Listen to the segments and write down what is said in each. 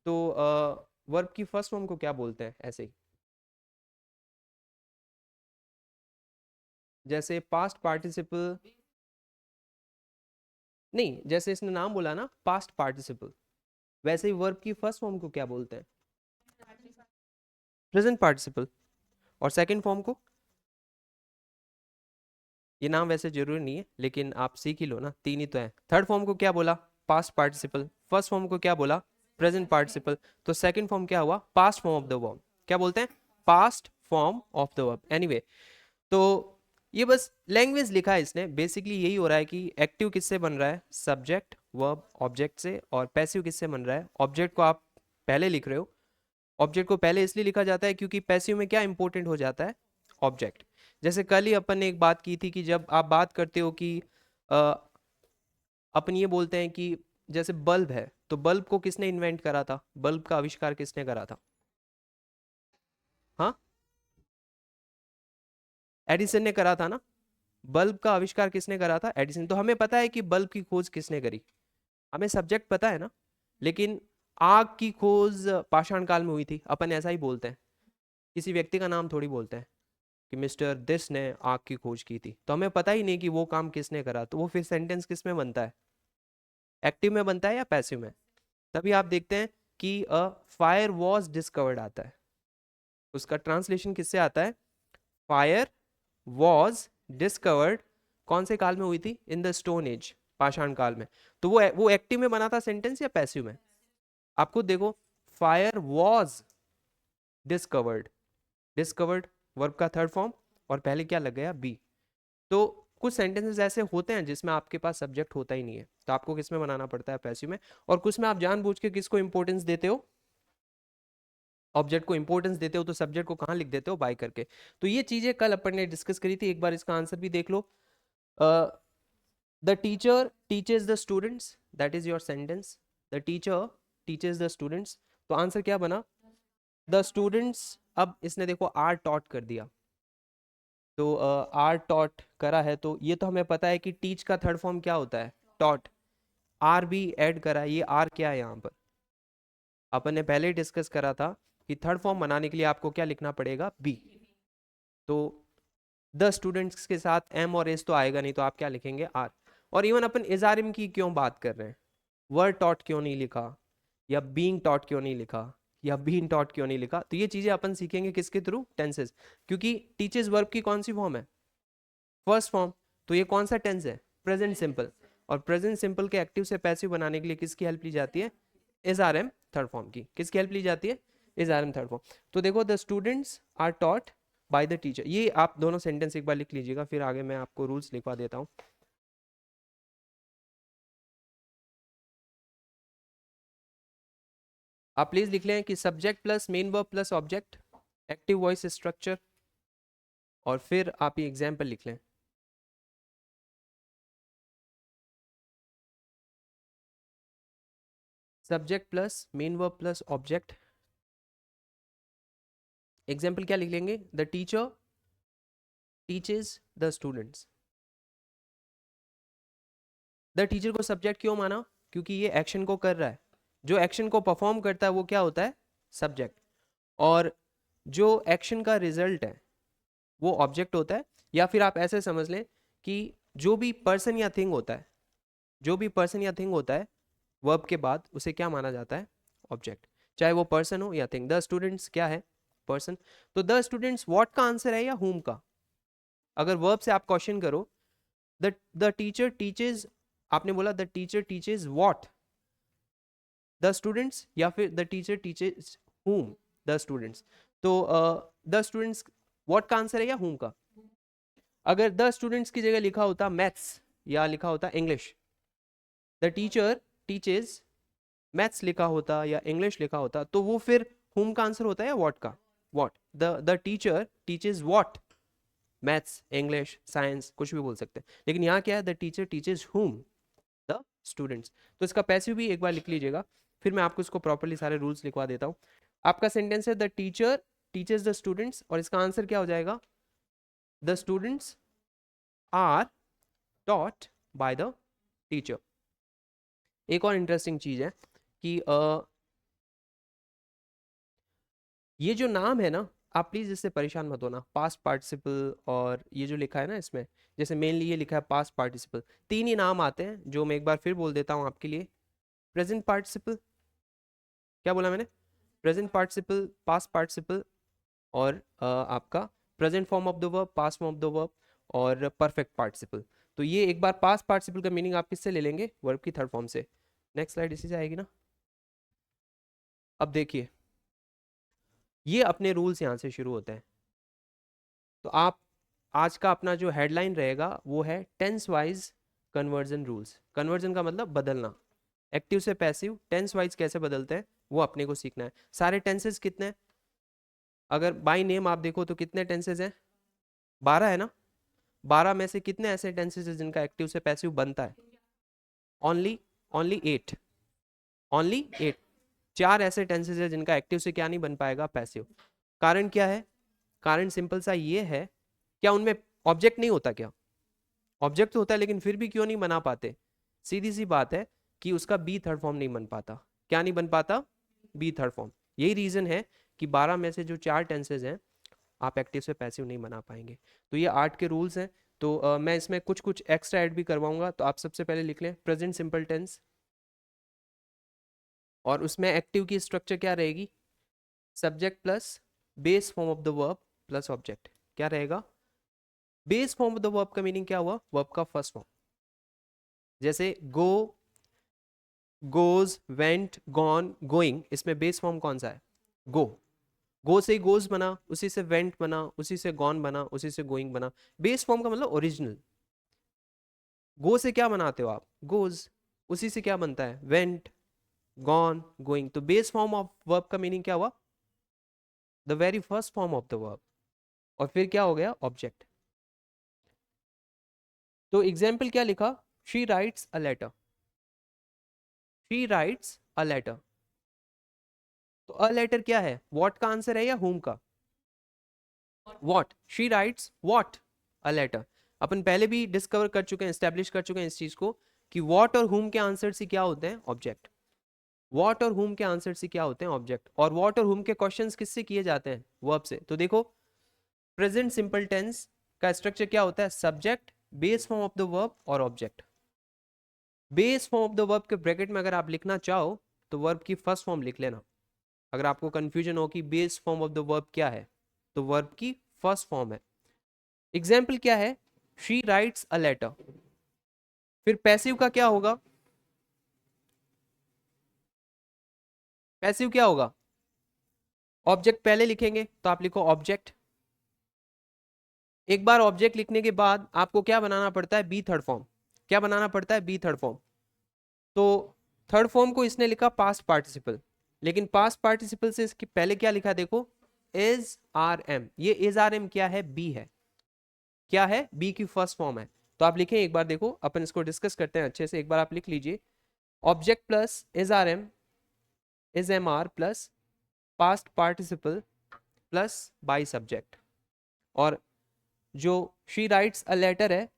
तो वर्ब की first form को क्या बोलते हैं ऐसे ही? जैसे पास्ट पार्टिसिपल, नहीं जैसे इसने नाम बोला ना पास्ट पार्टिसिपल, वैसे ही वर्ब की फर्स्ट फॉर्म को क्या बोलते हैं? Present participle. और सेकंड फॉर्म को, ये नाम वैसे जरूरी नहीं है लेकिन आप सीख ही लो ना, तीन ही तो है। थर्ड फॉर्म को क्या बोला? Past participle. फर्स्ट फॉर्म को क्या बोला? Present participle. तो सेकंड फॉर्म क्या हुआ? Past form of the verb. क्या बोलते हैं? Past form of the verb. Anyway, तो ये बस लैंग्वेज लिखा है इसने, बेसिकली यही हो रहा है कि एक्टिव किससे बन रहा है? सब्जेक्ट वर्ब ऑब्जेक्ट से। और पैसिव किससे बन रहा है? ऑब्जेक्ट को आप पहले लिख रहे हो। ऑब्जेक्ट को पहले इसलिए लिखा जाता है क्योंकि पैसिव में क्या इंपॉर्टेंट हो जाता है? ऑब्जेक्ट। जैसे कल ही अपन ने एक बात की थी कि जब आप बात करते हो कि अ, अपन ये बोलते हैं कि जैसे बल्ब है, तो बल्ब को किसने इन्वेंट करा था? बल्ब का आविष्कार किसने करा था? हाँ, एडिसन ने करा था ना। बल्ब का आविष्कार किसने करा था? एडिसन। तो हमें पता है कि बल्ब की खोज किसने करी, हमें सब्जेक्ट पता है ना। लेकिन आग की खोज पाषाण काल में हुई थी, अपन ऐसा ही बोलते हैं, किसी व्यक्ति का नाम थोड़ी बोलते हैं कि मिस्टर दिस ने आग की खोज की थी। तो हमें पता ही नहीं कि वो काम किसने करा, तो वो फिर सेंटेंस किस में बनता है? एक्टिव में बनता है या पैसिव में? तभी आप देखते हैं कि अ फायर वॉज डिस्कवर्ड आता है, उसका ट्रांसलेशन किससे आता है? Fire was discovered. कौन से काल में हुई थी? इन द स्टोन एज, पाषाण काल में। तो वो एक्टिव में बना था सेंटेंस या पैसिव में? आप खुद देखो, fire was discovered, discovered verb का थर्ड फॉर्म, और पहले क्या लग गया? बी। तो कुछ सेंटेंसेस ऐसे होते हैं जिसमें आपके पास सब्जेक्ट होता ही नहीं है, तो आपको किस में बनाना पड़ता है? पैसिव में। और कुछ में आप जानबूझ के किसको इंपॉर्टेंस देते हो? ऑब्जेक्ट को इंपॉर्टेंस देते हो, तो सब्जेक्ट को कहाँ लिख देते हो? बाय करके। तो ये चीजें कल अपन ने डिस्कस करी थी, एक बार इसका आंसर भी देख लो। The teacher teaches the students, that is your sentence. The teacher teaches the students. तो आंसर क्या बना? The students. अब इसने देखो आर टॉट कर दिया, तो आर टॉट करा है, तो ये तो हमें पता है कि टीच का थर्ड फॉर्म क्या होता है? टॉट। आर भी ऐड करा है, ये आर क्या है यहाँ पर? अपन ने पहले ही डिस्कस करा था कि थर्ड फॉर्म बनाने के लिए आपको क्या लिखना पड़ेगा? बी। तो द स्टूडेंट्स के साथ एम और एस तो आएगा नहीं, तो आप क्या लिखेंगे? आर। और इवन अपन इजारिम की क्यों बात कर रहे हैं? वर टॉट क्यों नहीं लिखा, या बीइंग टॉट क्यों नहीं लिखा, या बीइंग टॉट क्यों नहीं लिखा? तो ये चीजें अपन सीखेंगे किसके थ्रू? टेंसेस। क्योंकि टीचर्स वर्ब की कौन सी फॉर्म है? First form. तो ये कौन सा टेंस है? Present simple. और प्रेजेंट सिंपल के एक्टिव से पैसिव बनाने के लिए किसकी हेल्प ली जाती है? Is are am third form की। किसकी हेल्प ली जाती है? Is are am third form. तो देखो, the students are taught by the teacher, ये आप दोनों सेंटेंस एक बार लिख लीजिएगा, फिर आगे मैं आपको रूल्स लिखवा देता हूँ। आप प्लीज लिख लें कि subject plus main verb plus object, active voice structure. और फिर आप ये एग्जाम्पल लिख लें। Subject plus main verb plus object. Example क्या लिख लेंगे? The teacher teaches the students. The teacher को सब्जेक्ट क्यों माना? क्योंकि ये एक्शन को कर रहा है, जो एक्शन को परफॉर्म करता है वो क्या होता है? सब्जेक्ट। और जो एक्शन का रिजल्ट है वो ऑब्जेक्ट होता है। या फिर आप ऐसे समझ लें कि जो भी पर्सन या थिंग होता है, जो भी पर्सन या थिंग होता है वर्ब के बाद, उसे क्या माना जाता है? ऑब्जेक्ट। चाहे वो पर्सन हो या थिंग। द स्टूडेंट्स क्या है? पर्सन। तो द स्टूडेंट्स व्हाट का आंसर है या हुम का? अगर वर्ब से आप क्वेश्चन करो, द टीचर टीचेज, आपने बोला the teacher teaches what? The students, या फिर द टीचर टीचेज हुम? The students. तो द स्टूडेंट्स व्हाट का आंसर है या हुम का? अगर द स्टूडेंट्स की जगह लिखा होता मैथ्स या लिखा होता English, the teacher teaches maths लिखा होता या इंग्लिश लिखा होता, तो वो फिर हुम का आंसर होता है या व्हाट का? What. The teacher teaches what? Maths, English, science, कुछ भी बोल सकते हैं। लेकिन यहाँ क्या है? द टीचर टीचेज हुम? The students. तो इसका पैसिव भी एक बार लिख लीजिएगा, फिर मैं आपको इसको प्रॉपर्ली सारे रूल्स लिखवा देता हूँ। आपका सेंटेंस है the teacher teaches the students, और इसका आंसर क्या हो जाएगा? The students are taught by the teacher. एक और इंटरेस्टिंग चीज है कि ये जो नाम है ना, आप प्लीज इससे परेशान मत होना, पास्ट पार्टिसिपल और ये जो लिखा है ना इसमें, जैसे मेनली ये लिखा है पास्ट पार्टिसिपल, तीन ही नाम आते हैं जो मैं एक बार फिर बोल देता हूँ आपके लिए। प्रेजेंट पार्टिसिपल, क्या बोला मैंने, प्रेजेंट पार्टिसिपल, पास्ट पार्टिसिपल, और आपका present form of the verb, past form of the verb, और परफेक्ट पार्टिसिपल। तो ये एक बार पास्ट पार्टिसिपल का मीनिंग आप किससे ले लेंगे, वर्ब की थर्ड फॉर्म से। नेक्स्ट स्लाइड इसी से आएगी ना। अब देखिए, ये अपने रूल्स यहाँ से शुरू होते हैं। तो आप आज का अपना जो हेडलाइन रहेगा वो है tense wise conversion rules. Conversion का मतलब बदलना, एक्टिव से पैसिव टेंस वाइज कैसे बदलते हैं वो अपने को सीखना है। सारे टेंसेस कितने हैं, अगर बाय नेम आप देखो तो कितने टेंसेस हैं, 12 है ना। 12 में से कितने ऐसे टेंसेस हैं जिनका एक्टिव से पैसिव बनता है, ओनली ओनली 8, ओनली 8। 4 ऐसे टेंसेस हैं जिनका एक्टिव से क्या नहीं बन पाएगा, पैसिव। कारण क्या है, कारण सिंपल सा ये है, क्या उनमें ऑब्जेक्ट नहीं होता क्या, ऑब्जेक्ट तो होता है, लेकिन फिर भी क्यों नहीं बना पाते, सीधी सी बात है कि उसका बी थर्ड फॉर्म नहीं बन पाता। क्या नहीं बन पाता, बी थर्ड फॉर्म। यही रीजन है कि 12 में से जो 4 टेंसेज हैं आप एक्टिव से पैसिव नहीं बना पाएंगे। तो ये 8 के रूल्स हैं। तो मैं इसमें कुछ कुछ एक्स्ट्रा ऐड भी करवाऊंगा। तो आप सबसे पहले लिख लें प्रेजेंट सिंपल टेंस, और उसमें एक्टिव की स्ट्रक्चर क्या रहेगी, subject plus base form of the verb plus object. क्या रहेगा, base form of the verb का मीनिंग क्या हुआ, वर्ब का फर्स्ट फॉर्म। जैसे गो, गोज, वेंट, गॉन, गोइंग, इसमें बेस फॉर्म कौन सा है, गो। गो से गोज बना, उसी से वेंट बना, उसी से गॉन बना, उसी से गोइंग बना। बेस फॉर्म का मतलब ओरिजिनल। गो से क्या बनाते हो आप, गोज, उसी से क्या बनता है, वेंट, गॉन, गोइंग। तो बेस फॉर्म ऑफ वर्ब का मीनिंग क्या हुआ, the very first form of the verb. और फिर क्या हो गया, ऑब्जेक्ट। तो एग्जाम्पल क्या लिखा, she writes a letter, she writes a letter. तो अ लेटर क्या है, व्हाट का आंसर है या हुम का, what, she writes what a letter. अपन पहले भी डिस्कवर कर चुके हैं, एस्टेब्लिश कर चुके हैं इस चीज को कि व्हाट और हुम के आंसर से क्या होते हैं, ऑब्जेक्ट। व्हाट और हुम के आंसर से क्या होते हैं, ऑब्जेक्ट। और व्हाट और हुम के क्वेश्चंस किससे किए जाते हैं, वर्ब से। तो देखो प्रेजेंट सिंपल टेंस का स्ट्रक्चर क्या होता है, subject, base form of the verb और object. Base form of the verb के ब्रैकेट में अगर आप लिखना चाहो तो वर्ब की फर्स्ट फॉर्म लिख लेना। अगर आपको कंफ्यूजन हो कि base form of the verb क्या है, तो वर्ब की फर्स्ट फॉर्म है। एग्जाम्पल क्या है, शी राइट्स अ लेटर। फिर पैसिव का क्या होगा, पैसिव क्या होगा, ऑब्जेक्ट पहले लिखेंगे तो आप लिखो ऑब्जेक्ट। एक बार ऑब्जेक्ट लिखने के बाद आपको क्या बनाना पड़ता है, बी थर्ड फॉर्म। क्या बनाना पड़ता है, बी थर्ड फॉर्म। तो थर्ड फॉर्म को इसने लिखा पास्ट पार्टिसिपल, लेकिन पास्ट पार्टिसिपल से इसके पहले क्या लिखा, देखो इज आर एम। ये इज आर एम क्या है, बी है। क्या है, बी की फर्स्ट फॉर्म है। तो आप लिखें एक बार, देखो अपन इसको डिस्कस करते हैं अच्छे से, एक बार आप लिख लीजिए, object plus is are am is am are plus past participle plus by subject. और जो शी राइट्स अ लेटर है,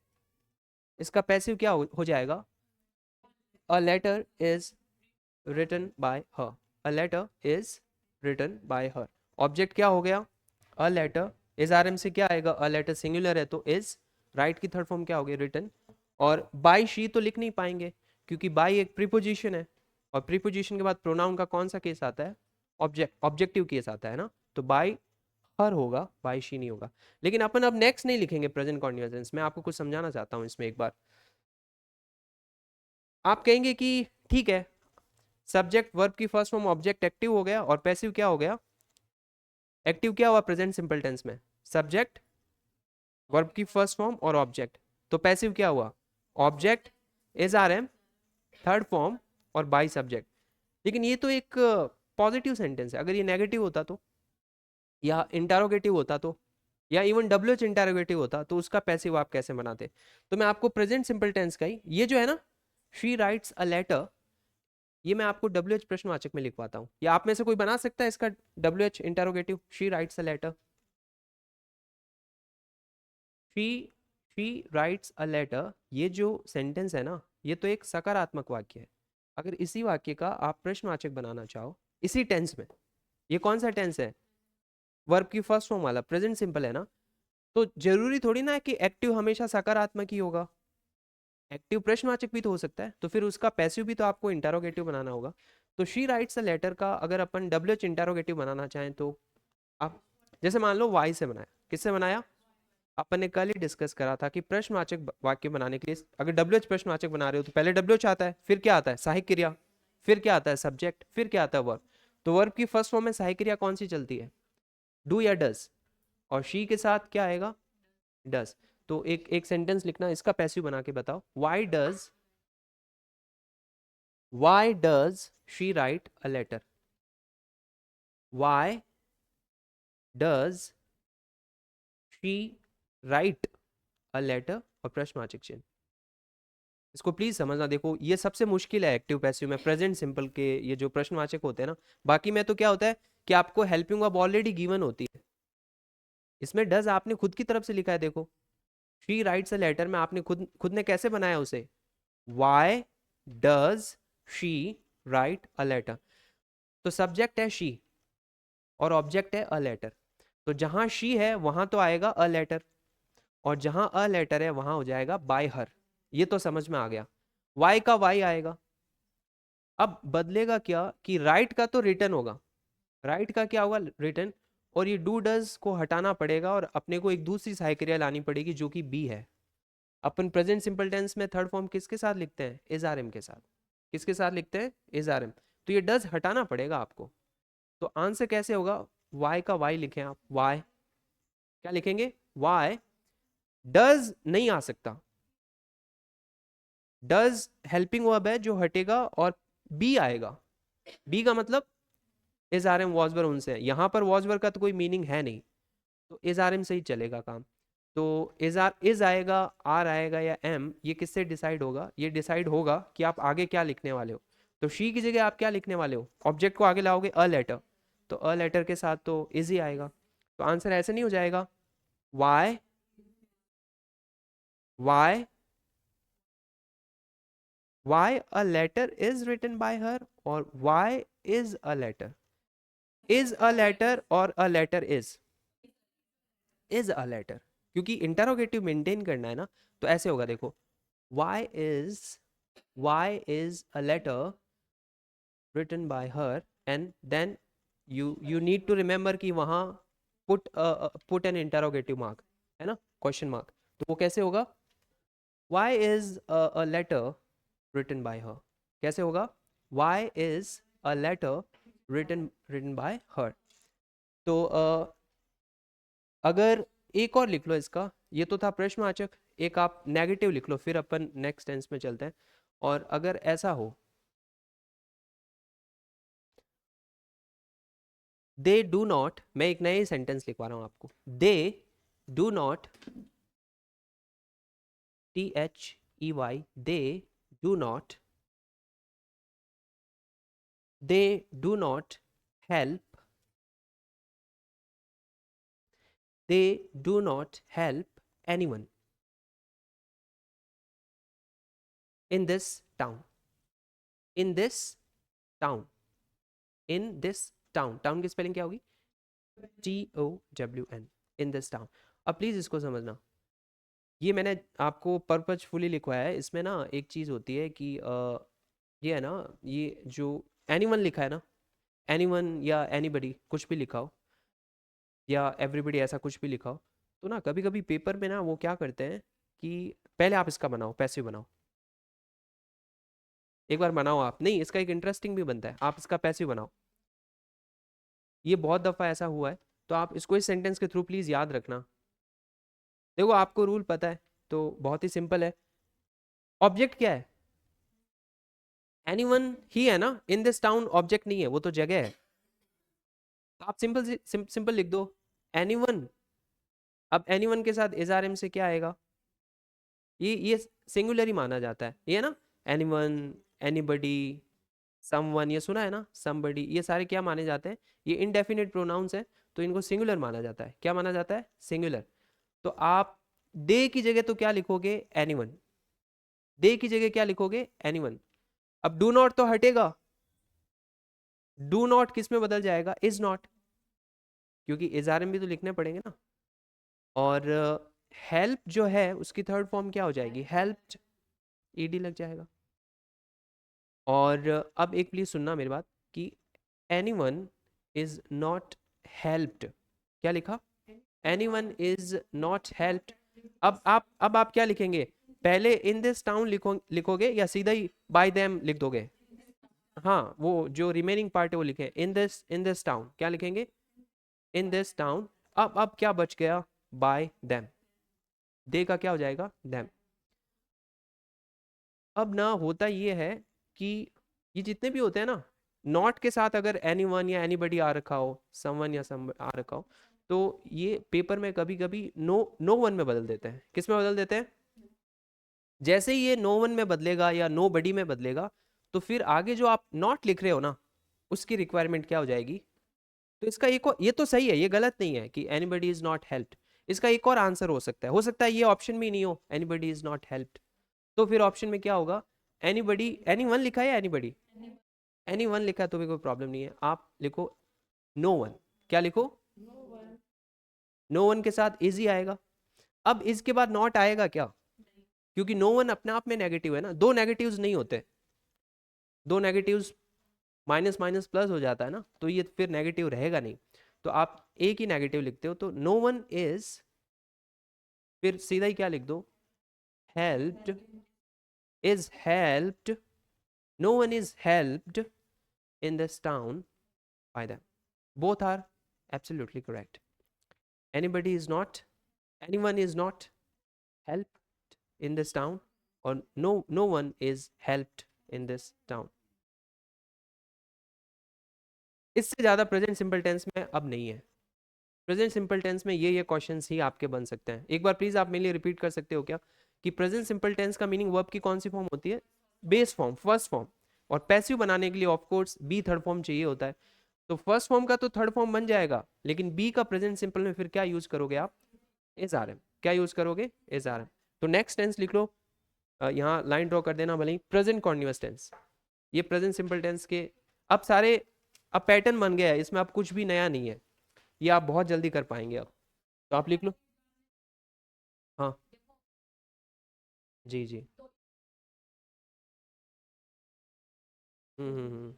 इसका पैसिव क्या हो जाएगा, a letter is written by her, a letter is written by her. Object क्या हो गया, a letter, is are am से क्या आएगा, अ लेटर सिंगुलर है तो इज, राइट की थर्ड फॉर्म क्या होगी, रिटन। और बाय शी तो लिख नहीं पाएंगे क्योंकि बाय एक प्रीपोजिशन है, और प्रीपोजिशन के बाद प्रोनाउन का कौन सा केस आता है, ऑब्जेक्टिव केस आता है ना। तो बाय हर होगा, बाय शी नहीं होगा। लेकिन अपन अब नेक्स्ट नहीं लिखेंगे प्रेजेंट कॉन्टिन्यूअस। मैं आपको कुछ समझाना चाहता हूँ इसमें एक बार। आप कहेंगे कि ठीक है, सब्जेक्ट वर्ब की फर्स्ट फॉर्म, ऑब्जेक्ट एक्टिव हो गया, और पैसिव क्या हो गया, एक्टिव क्या हुआ प्रेजेंट सिंपल टेंस में, सब्जेक्ट, वर्ब की फर्स्ट फॉर्म और ऑब्जेक्ट। तो पैसिव क्या हुआ, object, is are am, third form और बाई सब्जेक्ट। लेकिन ये तो एक पॉजिटिव सेंटेंस है। अगर ये नेगेटिव होता तो, या इंटरोगेटिव होता तो, या इवन डब्ल्यू एच इंटरोगेटिव होता तो उसका पैसिव आप कैसे बनाते। तो मैं आपको प्रेजेंट सिंपल टेंस का ही ये जो है ना, शी राइट्स अ लेटर, ये मैं आपको डब्ल्यू एच प्रश्नवाचक में लिखवाता हूँ। या आप में से कोई बना सकता है इसका W H interrogative, she writes a letter. She she writes a letter, ये जो सेंटेंस है ना, ये तो एक सकारात्मक वाक्य है। अगर इसी वाक्य का आप प्रश्नवाचक बनाना चाहो इसी टेंस में, ये कौन सा टेंस है, वर्ब की फर्स्ट फॉर्म वाला प्रेजेंट सिंपल है ना, तो जरूरी थोड़ी ना है कि एक्टिव हमेशा सकारात्मक ही होगा, एक्टिव प्रश्नवाचक भी तो हो सकता है, तो फिर उसका पैसिव भी तो आपको इंटरोगेटिव बनाना होगा। तो शी राइट्स अ लेटर का अगर अपन डब्ल्यूएच इंटरोगेटिव बनाना चाहें तो आप, जैसे मान लो वाई से बनाया, किससे बनाया, अपन ने कल ही डिस्कस करा था कि प्रश्नवाचक वाक्य बनाने के लिए अगर डब्ल्यूएच प्रश्नवाचक बना रहे हो तो पहले डब्ल्यूएच आता है, फिर क्या आता है सहायक क्रिया, फिर क्या आता है सब्जेक्ट, फिर क्या आता है वर्ब। तो वर्ब की फर्स्ट फॉर्म में सहायक क्रिया कौन सी चलती है, डू या डज, और शी के साथ क्या आएगा, डज। तो एक एक सेंटेंस लिखना इसका पैसिव बना के बताओ, why does she write a letter, why does she write a letter, और प्रश्नवाचक चिन्ह। इसको प्लीज समझना, देखो ये सबसे मुश्किल है एक्टिव पैसिव में, प्रेजेंट सिंपल के ये जो प्रश्नवाचक होते हैं ना, बाकी में तो क्या होता है कि आपको हेल्पिंग वर्ब ऑलरेडी गिवन होती है, इसमें डज आपने खुद की तरफ से लिखा है, देखो शी राइट्स अ लेटर में आपने खुद खुद ने कैसे बनाया उसे, why does she write a letter, तो सब्जेक्ट है शी और ऑब्जेक्ट है अ लेटर, तो जहां शी है वहां तो आएगा अ लेटर, और जहां अ लेटर है वहां हो जाएगा बाय हर, ये तो समझ में आ गया, वाई का वाई आएगा। अब बदलेगा क्या कि राइट का तो रिटर्न होगा, राइट का क्या होगा रिटर्न, और ये डू डज को हटाना पड़ेगा और अपने को एक दूसरी सहायक क्रिया लानी पड़ेगी जो कि बी है। अपन प्रेजेंट सिंपल टेंस में थर्ड फॉर्म किसके साथ लिखते हैं, इज आर एम के साथ, किसके साथ लिखते हैं, इज आर एम, तो ये डज हटाना पड़ेगा आपको। तो आंसर कैसे होगा, वाई का वाई लिखें आप, वाई क्या लिखेंगे, वाई डज नहीं आ सकता, डज हेल्पिंग वर्ब है जो हटेगा और बी आएगा, बी का मतलब इज आर एम वॉजबर उनसे, यहां पर वॉजबर का तो कोई मीनिंग है नहीं, तो इज आर एम से ही चलेगा काम। तो इज आएगा, आर आएगा या एम, ये किससे डिसाइड होगा, ये डिसाइड होगा कि आप आगे क्या लिखने वाले हो। तो शी की जगह आप क्या लिखने वाले हो, ऑब्जेक्ट को आगे लाओगे अ लेटर, तो अ लेटर के साथ तो इज ही आएगा, तो आंसर ऐसे नहीं हो जाएगा, why why why a letter is written by her, और why is a letter, is a letter और a letter is a letter, क्योंकि इंटरोगेटिव मेंटेन करना है ना, तो ऐसे होगा देखो, why is why is a letter written by her, and then you need to remember कि वहां put an interrogative mark है ना, क्वेश्चन मार्क, तो वो कैसे होगा, why is a letter written by her, कैसे होगा, why is a letter written by her। तो अगर एक और लिख लो इसका, ये तो था प्रश्नवाचक, एक आप नेगेटिव लिख लो फिर अपन नेक्स्ट टेंस में चलते हैं। और अगर ऐसा हो, दे डू नॉट, मैं एक नए सेंटेंस लिखवा रहा हूं आपको, they do not, THEY, they do not, they do not help, they do not help anyone in this town, in this town, in this town, town की स्पेलिंग क्या होगी, TOWN, इन दिस टाउन। अब please इसको समझना, ये मैंने आपको purposefully लिखवाया है, इसमें ना एक चीज होती है कि ये है ना, ये जो एनीवन लिखा है ना, एनीवन या एनीबडी कुछ भी लिखा हो, या एवरीबडी ऐसा कुछ भी लिखा हो, तो ना कभी कभी पेपर में ना वो क्या करते हैं कि पहले आप इसका बनाओ, पैसिव बनाओ, एक बार बनाओ आप, नहीं इसका एक इंटरेस्टिंग भी बनता है, आप इसका पैसिव बनाओ, ये बहुत दफ़ा ऐसा हुआ है, तो आप इसको इस सेंटेंस के थ्रू प्लीज़ याद रखना। देखो आपको रूल पता है, तो बहुत ही सिंपल है, ऑब्जेक्ट क्या है, एनीवन ही है ना, इन दिस टाउन ऑब्जेक्ट नहीं है, वो तो जगह है, तो आप सिंपल सिंपल लिख दो, एनीवन। अब एनीवन के साथ इज आर एम से क्या आएगा, ये सिंगुलर ही माना जाता है, ये ना, एनीवन, एनीबडी, समवन, ये सुना है ना, समबडी, ये सारे क्या माने जाते हैं, ये इनडेफिनिट प्रोनाउंस है, तो इनको सिंगुलर माना जाता है, क्या माना जाता है, सिंगुलर। तो आप दे की जगह तो क्या लिखोगे, एनीवन, दे की जगह क्या लिखोगे, एनीवन। अब डू नॉट तो हटेगा, डू नॉट किस में बदल जाएगा, इज नॉट, क्योंकि एजारम भी तो लिखने पड़ेंगे ना। और हेल्प जो है उसकी थर्ड फॉर्म क्या हो जाएगी, हेल्प्ड, ईडी लग जाएगा। और अब एक प्लीज सुनना मेरी बात कि एनीवन इज नॉट हेल्प्ड, क्या लिखा, एनीवन इज नॉट हेल्प्ड। अब आप क्या लिखेंगे, पहले इन दिस टाउन लिखोगे या सीधा ही बाय देम लिख दोगे? हाँ, वो जो रिमेनिंग पार्ट है वो लिखे, इन दिस टाउन क्या लिखेंगे, इन दिस टाउन। अब क्या बच गया, बाय देम, दे का क्या हो जाएगा, देम। अब ना होता ये है कि ये जितने भी होते हैं ना, नॉट के साथ अगर एनीवन या एनीबडी आ रखा हो, समवन या सम आ रखा हो, तो ये पेपर में कभी कभी नो नो वन में बदल देते हैं। किस में बदल देते हैं? जैसे ही ये नो वन में बदलेगा या नो बडी में बदलेगा, तो फिर आगे जो आप नॉट लिख रहे हो ना, उसकी रिक्वायरमेंट क्या हो जाएगी। तो इसका एक और, ये तो सही है, ये गलत नहीं है कि एनीबडी इज नॉट हेल्प्ड। इसका एक और आंसर हो सकता है ये ऑप्शन में नहीं हो, एनीबडी इज नॉट हेल्प्ड। तो फिर ऑप्शन में क्या होगा, एनीबडी, एनीवन लिखा है या एनीबडी, एनीवन लिखा है तो भी कोई प्रॉब्लम नहीं है, आप लिखो नो वन। क्या लिखो, नो वन के साथ इजी आएगा। अब इसके बाद नॉट आएगा क्या, क्योंकि नो वन अपने आप में नेगेटिव है ना, दो नेगेटिव्स नहीं होते, दो नेगेटिव्स माइनस माइनस प्लस हो जाता है ना, तो ये फिर नेगेटिव रहेगा नहीं। तो आप एक ही नेगेटिव लिखते हो, तो नो वन इज, फिर सीधा ही क्या लिख दो, helped, is helped, no one is helped in this town by them. Both are absolutely correct. Anybody is not, anyone is not helped in this town, or no one is helped in this town. इससे ज़्यादा present simple tense में अब नहीं है। Present simple tense में ये questions ही आपके बन सकते हैं। एक बार प्लीज आप मेरे लिए रिपीट कर सकते हो क्या, कि प्रेजेंट सिंपल टेंस का मीनिंग वर्ब की कौन सी फॉर्म होती है, बेस फॉर्म, फर्स्ट फॉर्म। और पैसिव बनाने के लिए of course be third form चाहिए होता है। तो फर्स्ट फॉर्म का तो थर्ड फॉर्म बन जाएगा, लेकिन बी का प्रेजेंट सिंपल में फिर क्या यूज करोगे आप, इज आर एम। क्या यूज करोगे, इज आर एम। तो नेक्स्ट टेंस लिख लो, यहाँ लाइन ड्रॉ कर देना भले ही, प्रेजेंट कॉन्टिन्यूअस टेंस। ये प्रेजेंट सिंपल टेंस के अब सारे, अब पैटर्न बन गया है, इसमें अब कुछ भी नया नहीं है, ये आप बहुत जल्दी कर पाएंगे अब। तो आप लिख लो। हाँ, जी जी। हम्म।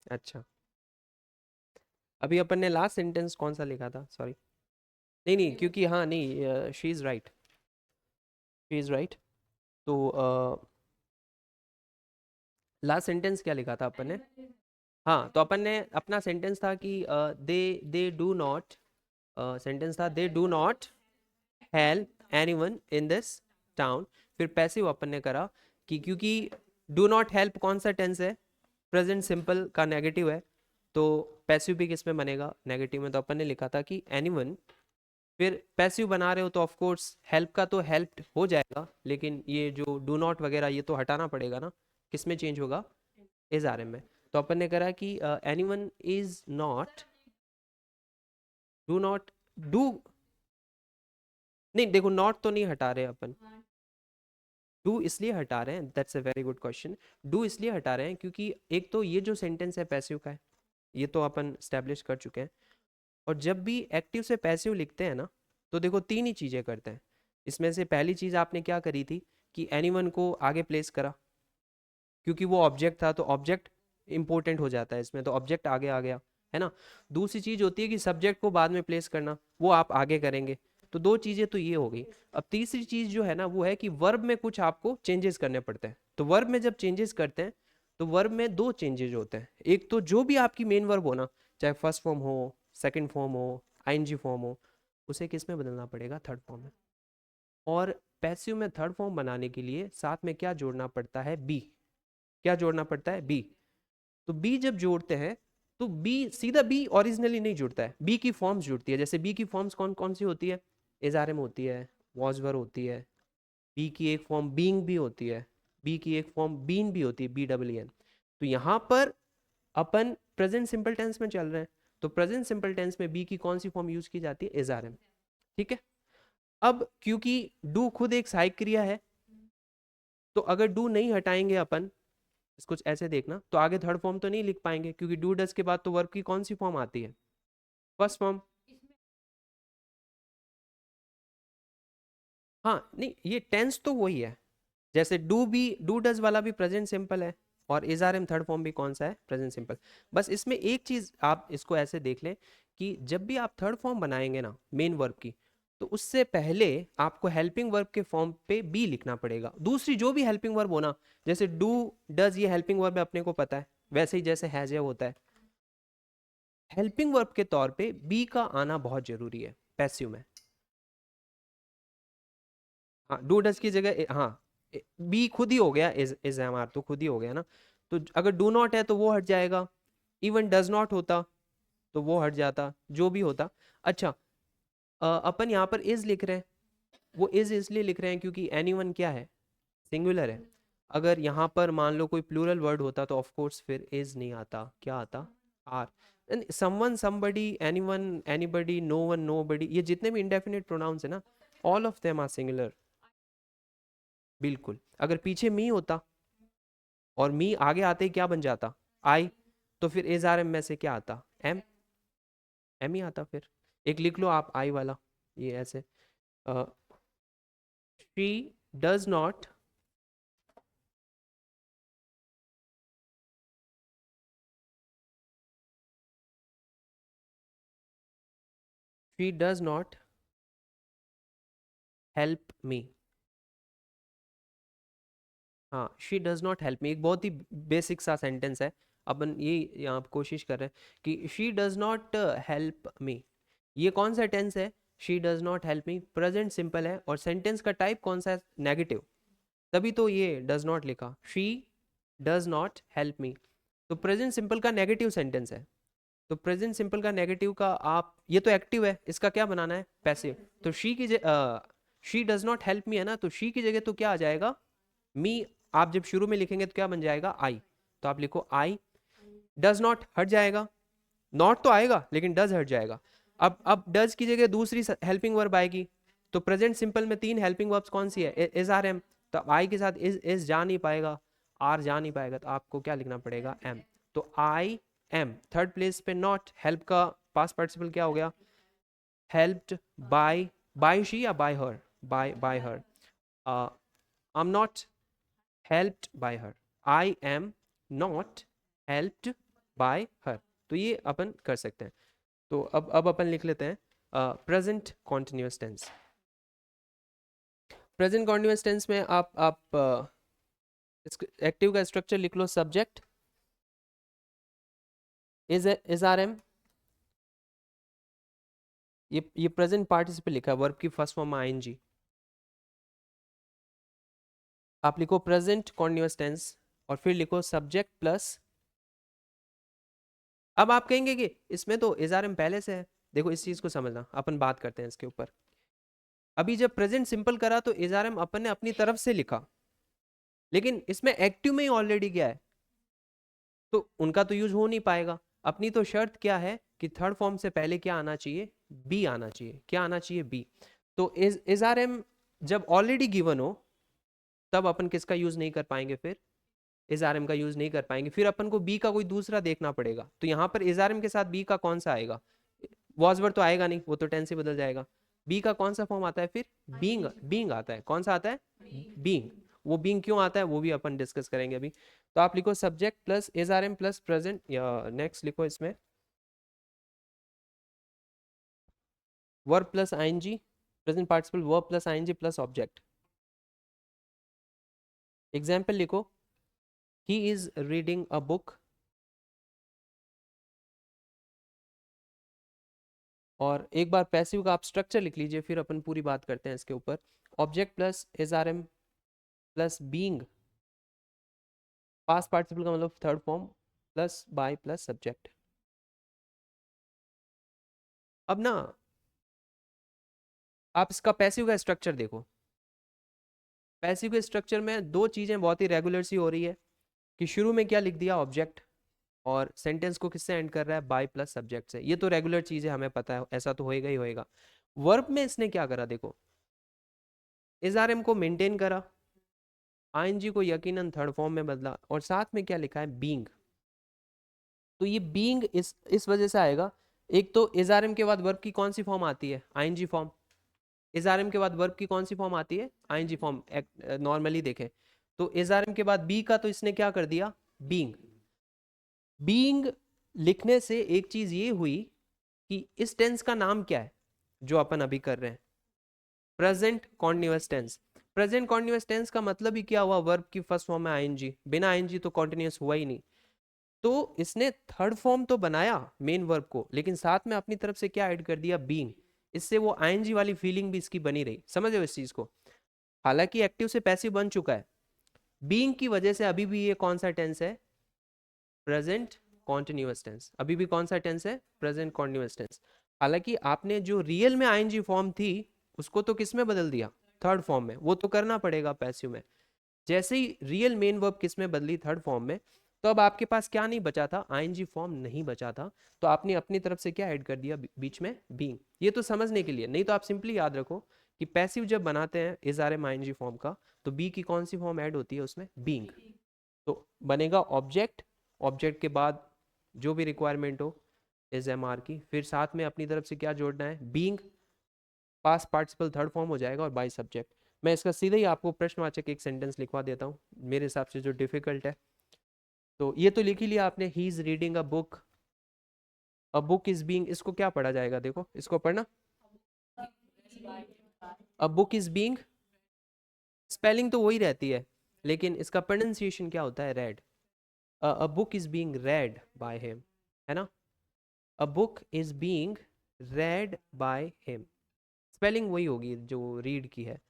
अच्छा, अभी अपन ने लास्ट सेंटेंस कौन सा लिखा था, सॉरी। नहीं नहीं, क्योंकि हाँ नहीं, she is right, she is right. तो लास्ट सेंटेंस क्या लिखा था अपन ने? हाँ, तो अपन ने अपना सेंटेंस था कि दे दे डू नॉट, सेंटेंस था they do not help anyone in this town. फिर पैसिव अपन ने करा कि क्योंकि डू नॉट हेल्प कौन सा टेंस है, प्रेजेंट सिंपल का नेगेटिव है, तो पैसिव भी किस में बनेगा, नेगेटिव में। तो अपन ने लिखा था कि एनीवन, फिर पैसिव बना रहे हो तो ऑफ कोर्स हेल्प का तो हेल्प्ड हो जाएगा, लेकिन ये जो डू नॉट वगैरह ये तो हटाना पड़ेगा ना, किस में चेंज होगा, इज आर एम में। तो अपन ने करा कि anyone is not, do not, do, नहीं देखो नॉट तो नहीं हटा रहे अपन, डू इसलिए हटा रहे हैं, that's a very good question. Do इसलिए हटा रहे हैं क्योंकि एक तो ये जो सेंटेंस है पैसिव का है, ये तो अपन स्टैब्लिश कर चुके हैं। और जब भी एक्टिव से पैसिव लिखते हैं ना, तो देखो तीन ही चीज़ें करते हैं। इसमें से पहली चीज़ आपने क्या करी थी कि एनीवन को आगे प्लेस करा, क्योंकि वो ऑब्जेक्ट था, तो ऑब्जेक्ट इंपॉर्टेंट हो जाता है इसमें, तो ऑब्जेक्ट आगे आ गया, है ना। दूसरी चीज़ होती है कि सब्जेक्ट को बाद में प्लेस करना, वो आप आगे करेंगे। तो दो चीज़ें तो ये हो गई। अब तीसरी चीज़ जो है ना, वो है कि वर्ब में कुछ आपको चेंजेस करने पड़ते हैं। तो वर्ब में जब चेंजेस करते हैं, तो वर्ब में दो चेंजेस होते हैं। एक तो जो भी आपकी मेन वर्ब हो ना, चाहे फर्स्ट फॉर्म हो, सेकंड फॉर्म हो, आईएनजी फॉर्म हो, उसे किस में बदलना पड़ेगा, थर्ड फॉर्म में। और पैसिव में थर्ड फॉर्म बनाने के लिए साथ में क्या जोड़ना पड़ता है, बी। क्या जोड़ना पड़ता है, बी। तो बी जब जोड़ते हैं, तो बी सीधा बी ओरिजिनली नहीं जुड़ता है, बी की फॉर्म्स जुड़ती है। जैसे बी की फॉर्म्स कौन कौन सी होती है, एजारम होती है, वॉजवर होती है, बी की एक फॉर्म बीइंग भी होती है, बी की एक फॉर्म बीन भी होती है, बी डब्ल्यू एन। तो यहाँ पर अपन प्रेजेंट सिंपल टेंस में चल रहे हैं, तो प्रेजेंट सिंपल टेंस में बी की कौन सी फॉर्म यूज की जाती है, एजारम। ठीक है। अब क्योंकि डू खुद एक सहायक क्रिया है, तो अगर डू नहीं हटाएंगे अपन, इसको ऐसे देखना, तो आगे थर्ड फॉर्म तो नहीं लिख पाएंगे क्योंकि डू डज के बाद तो वर्ब की कौन सी फॉर्म आती है, फर्स्ट फॉर्म। हाँ नहीं, ये टेंस तो वही है, जैसे डू भी, डू डज वाला भी प्रेजेंट सिंपल है, और is are am third form भी कौन सा है, प्रेजेंट सिंपल। बस इसमें एक चीज आप इसको ऐसे देख लें कि जब भी आप थर्ड फॉर्म बनाएंगे ना मेन वर्ब की, तो उससे पहले आपको हेल्पिंग वर्ब के फॉर्म पे बी लिखना पड़ेगा। दूसरी जो भी हेल्पिंग वर्ब होना, जैसे डू डज ये हेल्पिंग वर्ब है अपने को पता है, वैसे ही जैसे हैज होता है, हेल्पिंग वर्ब के तौर पे बी का आना बहुत जरूरी है पैसिव में। हाँ डू डज की जगह हाँ, बी खुद ही हो गया, इज एम आर तो खुद ही हो गया ना। तो अगर डू नॉट है तो वो हट जाएगा, इवन डज नॉट होता तो वो हट जाता, जो भी होता। अच्छा, अपन यहाँ पर इज लिख रहे हैं, वो इज इसलिए लिख रहे हैं क्योंकि एनीवन क्या है, सिंगुलर है। अगर यहाँ पर मान लो कोई प्लूरल वर्ड होता तो ऑफ कोर्स फिर इज नहीं आता, क्या आता, are. Someone, somebody, anyone, anybody, no one, nobody, ये जितने भी इंडेफिनिट प्रोनाउंस है ना, all of them are singular. बिल्कुल, अगर पीछे मी होता और मी आगे आते ही क्या बन जाता, आई, तो फिर इज आर एम में से क्या आता, एम, एम ही आता फिर। एक लिख लो आप आई वाला, ये ऐसे, she does not she does not help me. हाँ, she does not help me एक बहुत ही बेसिक सा सेंटेंस है। अपन ये यहाँ पे कोशिश कर रहे हैं कि शी डज नॉट हेल्प मी, ये कौन सा टेंस है, she does not help me, present simple है, और सेंटेंस का टाइप कौन सा है, नेगेटिव, तभी तो ये डज नॉट लिखा, शी डज नॉट हेल्प मी। तो प्रेजेंट सिंपल का नेगेटिव सेंटेंस है, तो प्रेजेंट सिंपल का नेगेटिव का आप, ये तो एक्टिव है, इसका क्या बनाना है, पैसिव। तो शी डज नॉट हेल्प मी है ना, तो शी की जगह तो क्या आ जाएगा, मी। आप जब शुरू में लिखेंगे तो क्या बन जाएगा, आई, तो आप लिखो आई। डज नॉट हट जाएगा, नॉट तो आएगा लेकिन डज हट जाएगा। अब डज की जगह दूसरी हेल्पिंग वर्ब आएगी, तो प्रेजेंट सिंपल में तीन हेल्पिंग वर्ब्स कौन सी है, इज आर एम, तो आई के साथ इज जा नहीं पाएगा, आर जा नहीं पाएगा, तो आपको क्या लिखना पड़ेगा, एम। तो आई एम, थर्ड प्लेस पे नॉट, हेल्प का पास्ट पार्टिसिपल क्या हो गया, हेल्प्ड बाय, बाय शी या bye her, bye her, I am not helped by her, I am not helped by her। तो ये अपन कर सकते हैं। तो अब अपन लिख लेते हैं present continuous tense. Present continuous tense में आप एक्टिव का स्ट्रक्चर लिख लो, सब्जेक्ट इज आर एम, ये प्रेजेंट पार्टिसिपल लिखा है, वर्ब की फर्स्ट फॉर्म में आईएनजी। आप लिखो प्रेजेंट कॉन्टिन्यूस टेंस और फिर लिखो सब्जेक्ट प्लस। अब आप कहेंगे कि इसमें तो इज आर एम पहले से है, देखो इस चीज को समझना, अपन बात करते हैं इसके ऊपर। अभी जब प्रेजेंट सिंपल करा तो इज आर एम अपन ने अपनी तरफ से लिखा, लेकिन इसमें एक्टिव में ही ऑलरेडी क्या है, तो उनका तो यूज हो नहीं पाएगा। अपनी तो शर्त क्या है कि थर्ड फॉर्म से पहले क्या आना चाहिए, बी आना चाहिए, क्या आना चाहिए, बी। तो इज आर एम जब ऑलरेडी गिवन हो तब अपन किसका यूज नहीं कर पाएंगे, फिर इज आर एम का यूज नहीं कर पाएंगे, फिर अपन को बी का कोई दूसरा देखना पड़ेगा। तो यहाँ पर इज आर एम के साथ बी का कौन सा आएगा, वॉज वर्ड तो आएगा नहीं, वो तो टेंस से बदल जाएगा। बी का कौन सा फॉर्म आता है फिर, बीइंग, बीइंग आता है, कौन सा आता है, बीइंग। वो बीइंग क्यों आता है वो भी अपन डिस्कस करेंगे अभी। तो आप लिखो subject plus is are am plus present, या नेक्स्ट लिखो इसमें verb plus ING, present participle verb plus ING plus object. Example लिखो, he is reading a book, और एक बार पैसिव का आप स्ट्रक्चर लिख लीजिए, फिर अपन पूरी बात करते हैं इसके ऊपर। Object plus is are am plus being, past participle का मतलब third form, plus by plus subject. अब ना आप इसका पैसिव का स्ट्रक्चर देखो, पैसिव के स्ट्रक्चर में दो चीजें बहुत ही रेगुलर सी हो रही है कि शुरू में क्या लिख दिया, ऑब्जेक्ट, और सेंटेंस को किससे एंड कर रहा है, बाय प्लस सब्जेक्ट से। ये तो रेगुलर चीज है, हमें पता है, ऐसा तो होएगा ही होएगा। वर्ब में इसने क्या करा देखो, इज आर एम को मेंटेन करा, आईएनजी को यकीनन थर्ड फॉर्म में बदला, और साथ में क्या लिखा है, बीइंग। तो ये बीइंग इस वजह से आएगा। एक तो इज आर एम के बाद वर्ब की कौन सी फॉर्म आती है, ING form. Is are am के बाद वर्ब की कौन सी फॉर्म आती है, आईएनजी फॉर्म। नॉर्मली देखें तो इज आर एम के बाद बी का, तो इसने क्या कर दिया, बीइंग। बीइंग लिखने से एक चीज ये हुई कि इस टेंस का नाम क्या है जो अपन अभी कर रहे हैं, present continuous tense. Present continuous tense का मतलब ही क्या हुआ, वर्ब की फर्स्ट फॉर्म है आईएनजी, बिना आईएनजी तो कॉन्टिन्यूअस हुआ ही नहीं। तो इसने थर्ड फॉर्म तो बनाया मेन वर्ब को, लेकिन साथ में अपनी तरफ से क्या ऐड कर दिया, बीइंग। इससे वो आईएनजी वाली फीलिंग भी इसकी बनी रही, समझ रहे हो इस चीज को। हालांकि एक्टिव से पैसिव बन चुका है, बीइंग की वजह से अभी भी ये कौन सा टेंस है, प्रेजेंट कॉन्टिन्यूअस टेंस। अभी भी कौन सा टेंस है, प्रेजेंट कॉन्टिन्यूअस टेंस। हालांकि आपने जो रियल में आईएनजी फॉर्म थी उसको तो किस में बदल दिया, थर्ड फॉर्म में, वो तो करना पड़ेगा पैसिव में। जैसे ही रियल मेन वर्ब किस में बदली, थर्ड फॉर्म में, तो अब आपके पास क्या नहीं बचा था, आईएनजी फॉर्म नहीं बचा था। तो आपने अपनी तरफ से क्या ऐड कर दिया बीच में, बीइंग। ये तो समझने के लिए, नहीं तो आप सिंपली याद रखो कि पैसिव जब बनाते हैं is are am ING form का, तो बी की कौन सी फॉर्म ऐड होती है उसमें, बीइंग। तो बनेगा ऑब्जेक्ट, ऑब्जेक्ट के बाद जो भी रिक्वायरमेंट हो इज एम आर की, फिर साथ में अपनी तरफ से क्या जोड़ना है, being, past participle third form हो जाएगा, और बाय सब्जेक्ट। मैं इसका सीधे ही आपको प्रश्नवाचक एक सेंटेंस लिखवा देता हूँ मेरे हिसाब से जो डिफिकल्ट है। तो ये तो लिख ही लिया आपने, ही is reading a book is being, इसको क्या पढ़ा जाएगा, देखो इसको पढ़ना, अ बुक इज बीइंग, स्पेलिंग तो वही रहती है, लेकिन इसका प्रोनाउंसिएशन क्या होता है, red. A book is being read by him, है ना, अ book is being read by him, spelling वही होगी जो रीड की है।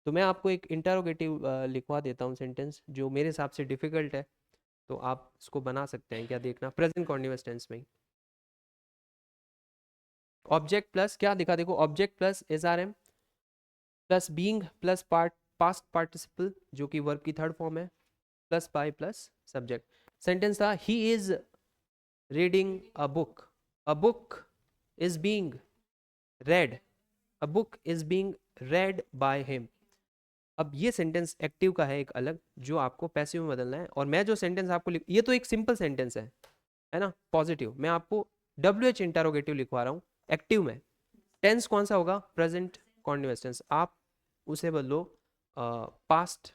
तो मैं आपको एक इंटरोगेटिव लिखवा देता हूँ सेंटेंस जो मेरे हिसाब से डिफिकल्ट है, तो आप इसको बना सकते हैं क्या, देखना, प्रेजेंट कॉन्टिन्यूअस टेंस में। ऑब्जेक्ट प्लस क्या दिखा, देखो, object plus is are am plus being plus past participle जो कि वर्ब की थर्ड फॉर्म है, plus by plus subject. Sentence था, he is reading a book, a book is being read, a book is being read by him. अब ये sentence active का है एक अलग, जो आपको पैसिव में बदलना है। और मैं जो सेंटेंस आपको ये तो एक सिंपल सेंटेंस है ना, पॉजिटिव। मैं आपको डब्ल्यू एच इंटरोगेटिव लिखवा रहा हूँ एक्टिव में। टेंस कौन सा होगा, प्रेजेंट कॉन्टिन्यूअस टेंस। आप उसे बदलो पास्ट,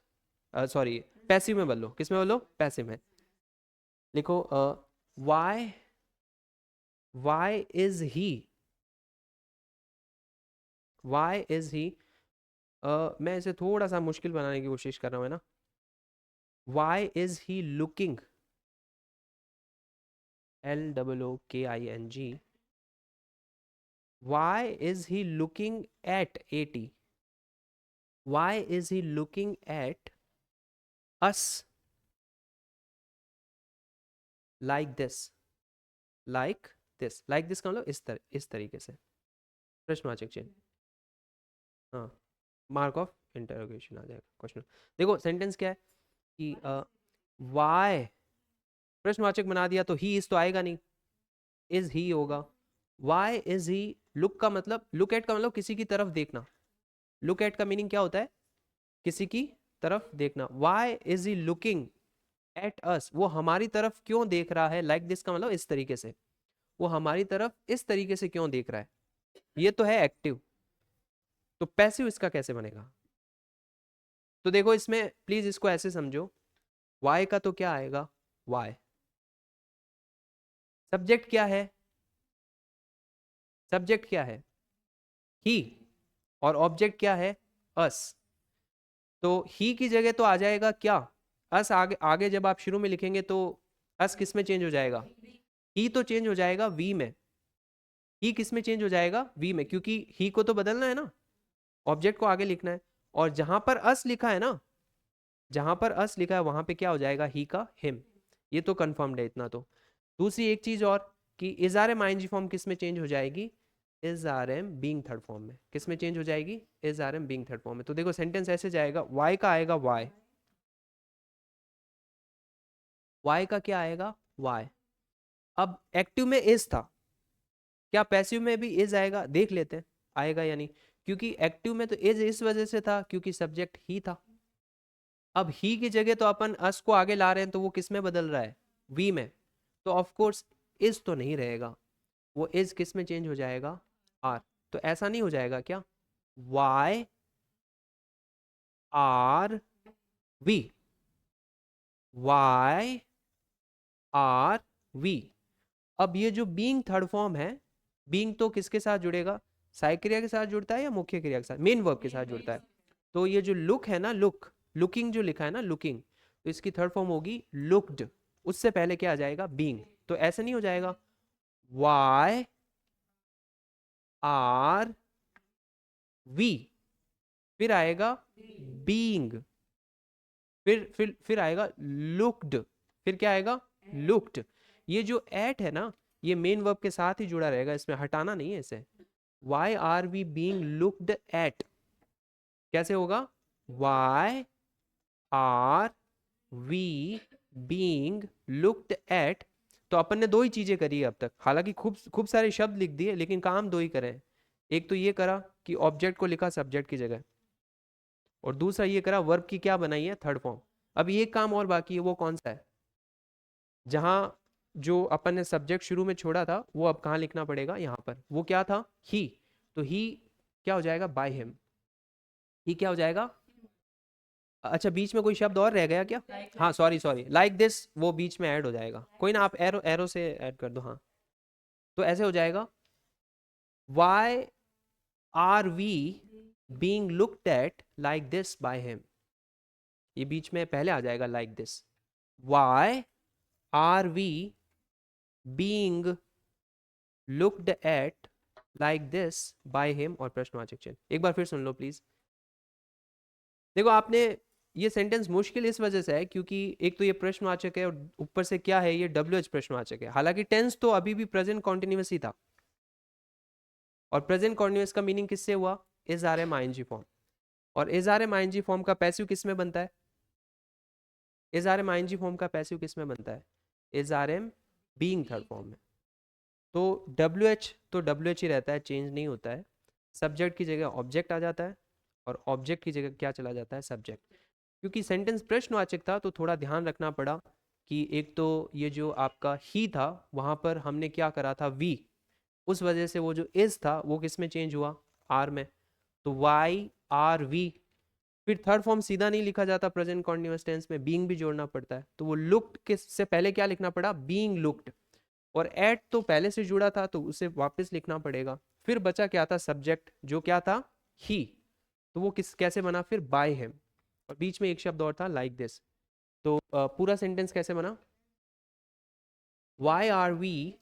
सॉरी पैसिव में बदलो, किस में बदलो, पैसिव में। लिखो why, why is he, why is he, मैं इसे थोड़ा सा मुश्किल बनाने की कोशिश कर रहा हूँ, है ना। Why is he looking, LOOKING, why is he looking at AT, why is he looking at us like this, like this का मतलब इस तरीके से, प्रश्नवाचक चिन्ह, हाँ, मार्क ऑफ इंटरोगेशन आ जाएगा क्वेश्चन। देखो सेंटेंस क्या है कि वाई प्रश्नवाचक बना दिया तो ही इज तो आएगा नहीं, इज ही होगा। वाई इज ही, लुक का मतलब, लुक एट का मतलब किसी की तरफ देखना, लुक एट का मीनिंग क्या होता है, किसी की तरफ देखना। Why is he looking at us, वो हमारी तरफ क्यों देख रहा है, लाइक दिस का मतलब इस तरीके से, वो हमारी तरफ इस तरीके से क्यों देख रहा है। ये तो है एक्टिव। तो पैसिव इसका कैसे बनेगा, तो देखो इसमें प्लीज इसको ऐसे समझो, वाई का तो क्या आएगा, वाई, सब्जेक्ट क्या है, सब्जेक्ट क्या है, ही, और ऑब्जेक्ट क्या है, अस। तो ही की जगह तो आ जाएगा क्या, अस। आगे आगे जब आप शुरू में लिखेंगे तो अस किस में चेंज हो जाएगा, ही तो चेंज हो जाएगा वी में, ही किस में चेंज हो जाएगा, वी में, क्योंकि ही को तो बदलना है ना, ऑब्जेक्ट को आगे लिखना है। और जहां पर अस लिखा है ना, जहां पर अस लिखा है वहां पे क्या हो जाएगा, ही का हिम। ये तो कंफर्म्ड है इतना तो। दूसरी एक चीज और कि is are am ING form किस में चेंज हो जाएगी, is are am being third form में, किस में चेंज हो जाएगी, is are am being third form में। तो देखो सेंटेंस ऐसे जाएगा, वाई का आएगा वाई, वाई का क्या आएगा, वाई। अब एक्टिव में इज था, क्या पैसिव में भी इज आएगा, देख लेते हैं आएगा या नहीं। क्योंकि एक्टिव में तो इज इस वजह से था क्योंकि सब्जेक्ट ही था। अब ही की जगह तो अपन अस को आगे ला रहे हैं, तो वो किस में बदल रहा है, वी में, तो ऑफ कोर्स इज तो नहीं रहेगा, वो इज किस में चेंज हो जाएगा, आर। तो ऐसा नहीं हो जाएगा क्या, why are we, why are we. अब ये जो बीइंग थर्ड फॉर्म है, बीइंग तो किसके साथ जुड़ेगा, सहायक क्रिया के साथ जुड़ता है या मुख्य क्रिया के साथ, मेन वर्ब के साथ जुड़ता है। तो ये जो लुक है ना, लुक, लुकिंग जो लिखा है ना, लुकिंग, तो इसकी थर्ड फॉर्म होगी लुक्ड, उससे पहले क्या आ जाएगा, बीइंग। तो ऐसे नहीं हो जाएगा, वाई आर वी, फिर आएगा बीइंग, फिर आएगा लुक्ड, फिर क्या आएगा, लुक्ड। ये जो एट है ना, ये मेन वर्ब के साथ ही जुड़ा रहेगा, इसमें हटाना नहीं है इसे। Why are we being looked at, कैसे होगा, why are we being looked at. तो अपन ने दो ही चीजें करी है अब तक, हालांकि खूब खूब सारे शब्द लिख दिए, लेकिन काम दो ही करे हैं। एक तो ये करा कि ऑब्जेक्ट को लिखा सब्जेक्ट की जगह, और दूसरा ये करा वर्ब की क्या बनाई है, थर्ड फॉर्म। अब ये काम और बाकी है, वो कौन सा है, जहां जो अपन ने सब्जेक्ट शुरू में छोड़ा था, वो अब कहाँ लिखना पड़ेगा, यहाँ पर। वो क्या था, ही। तो ही क्या हो जाएगा, बाय हिम। ही क्या हो जाएगा, अच्छा बीच में कोई शब्द और रह गया क्या, हाँ सॉरी सॉरी, लाइक दिस, वो बीच में ऐड हो जाएगा, कोई ना, आप एरो एरो से ऐड कर दो, हाँ। तो ऐसे हो जाएगा, why are we being looked at like this by him, ये बीच में पहले आ जाएगा like this, why are we being looked at like this by him, और प्रश्नवाचक चिन्ह। एक बार फिर सुन लो प्लीज। देखो आपने, ये सेंटेंस मुश्किल इस वजह से है क्योंकि एक तो ये प्रश्नवाचक है, और ऊपर से क्या है, ये डब्ल्यू एच प्रश्नवाचक है। हालांकि टेंस तो अभी भी प्रेजेंट कॉन्टिन्यूअस ही था, और प्रेजेंट कॉन्टिन्यूअस का मीनिंग किससे हुआ, is are am ING form. और is are am ING form का पैसिव किस में बनता है, is are am ING form का पैसिव किस में बनता है, is are am being third form में। तो डब्ल्यू एच तो डब्ल्यू एच ही रहता है, चेंज नहीं होता है। सब्जेक्ट की जगह ऑब्जेक्ट आ जाता है, और ऑब्जेक्ट की जगह क्या चला जाता है, सब्जेक्ट। क्योंकि सेंटेंस प्रश्नवाचक था, तो थोड़ा ध्यान रखना पड़ा कि एक तो ये जो आपका ही था, वहां पर हमने क्या करा था, वी, उस वजह से वो जो इज था वो किस में चेंज हुआ, आर में। तो वाई आर वी, फिर थर्ड फॉर्म सीधा नहीं लिखा जाता प्रेजेंट कॉन्टिन्यूअस टेंस में, बीइंग भी जोड़ना पड़ता है। तो वो लुक्ड के से पहले क्या लिखना पड़ा, बीइंग लुक्ड, और एट तो पहले से जुड़ा था, तो उसे वापस लिखना पड़ेगा। फिर बचा क्या था, सब्जेक्ट, जो क्या था, ही। तो वो किस कैसे बना फिर, बाय हिम, और बीच में एक शब्द और था, लाइक दिस। तो पूरा सेंटेंस कैसे बना, why are we,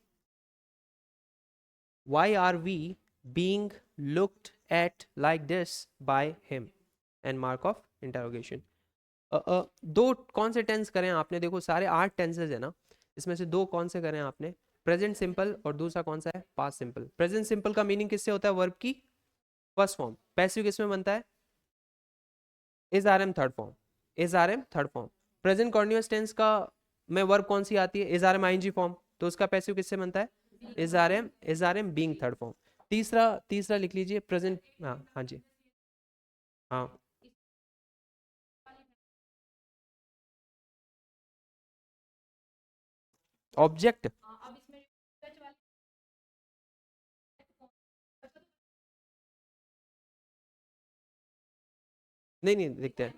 why are we being looked at like this by him, and mark of interrogation. दो कौन से टेंस करें आपने, देखो सारे 8 टेंसेज है ना, इसमें से दो कौन से करें आपने, प्रेजेंट सिंपल, और दूसरा कौन सा है, पास्ट सिंपल। प्रेजेंट सिंपल का मीनिंग किससे होता है, वर्ब की फर्स्ट फॉर्म, पैसिव किस में बनता है, is are am third form, is are am third form. Present continuous tense का में वर्ब कौन सी आती है, is are am ING form, तो उसका पैसिव किससे बनता है, is are am being third form. तीसरा तीसरा लिख लीजिए, प्रेजेंट, हाँ हाँ जी, हाँ। ऑब्जेक्ट, नहीं नहीं लिखते हैं,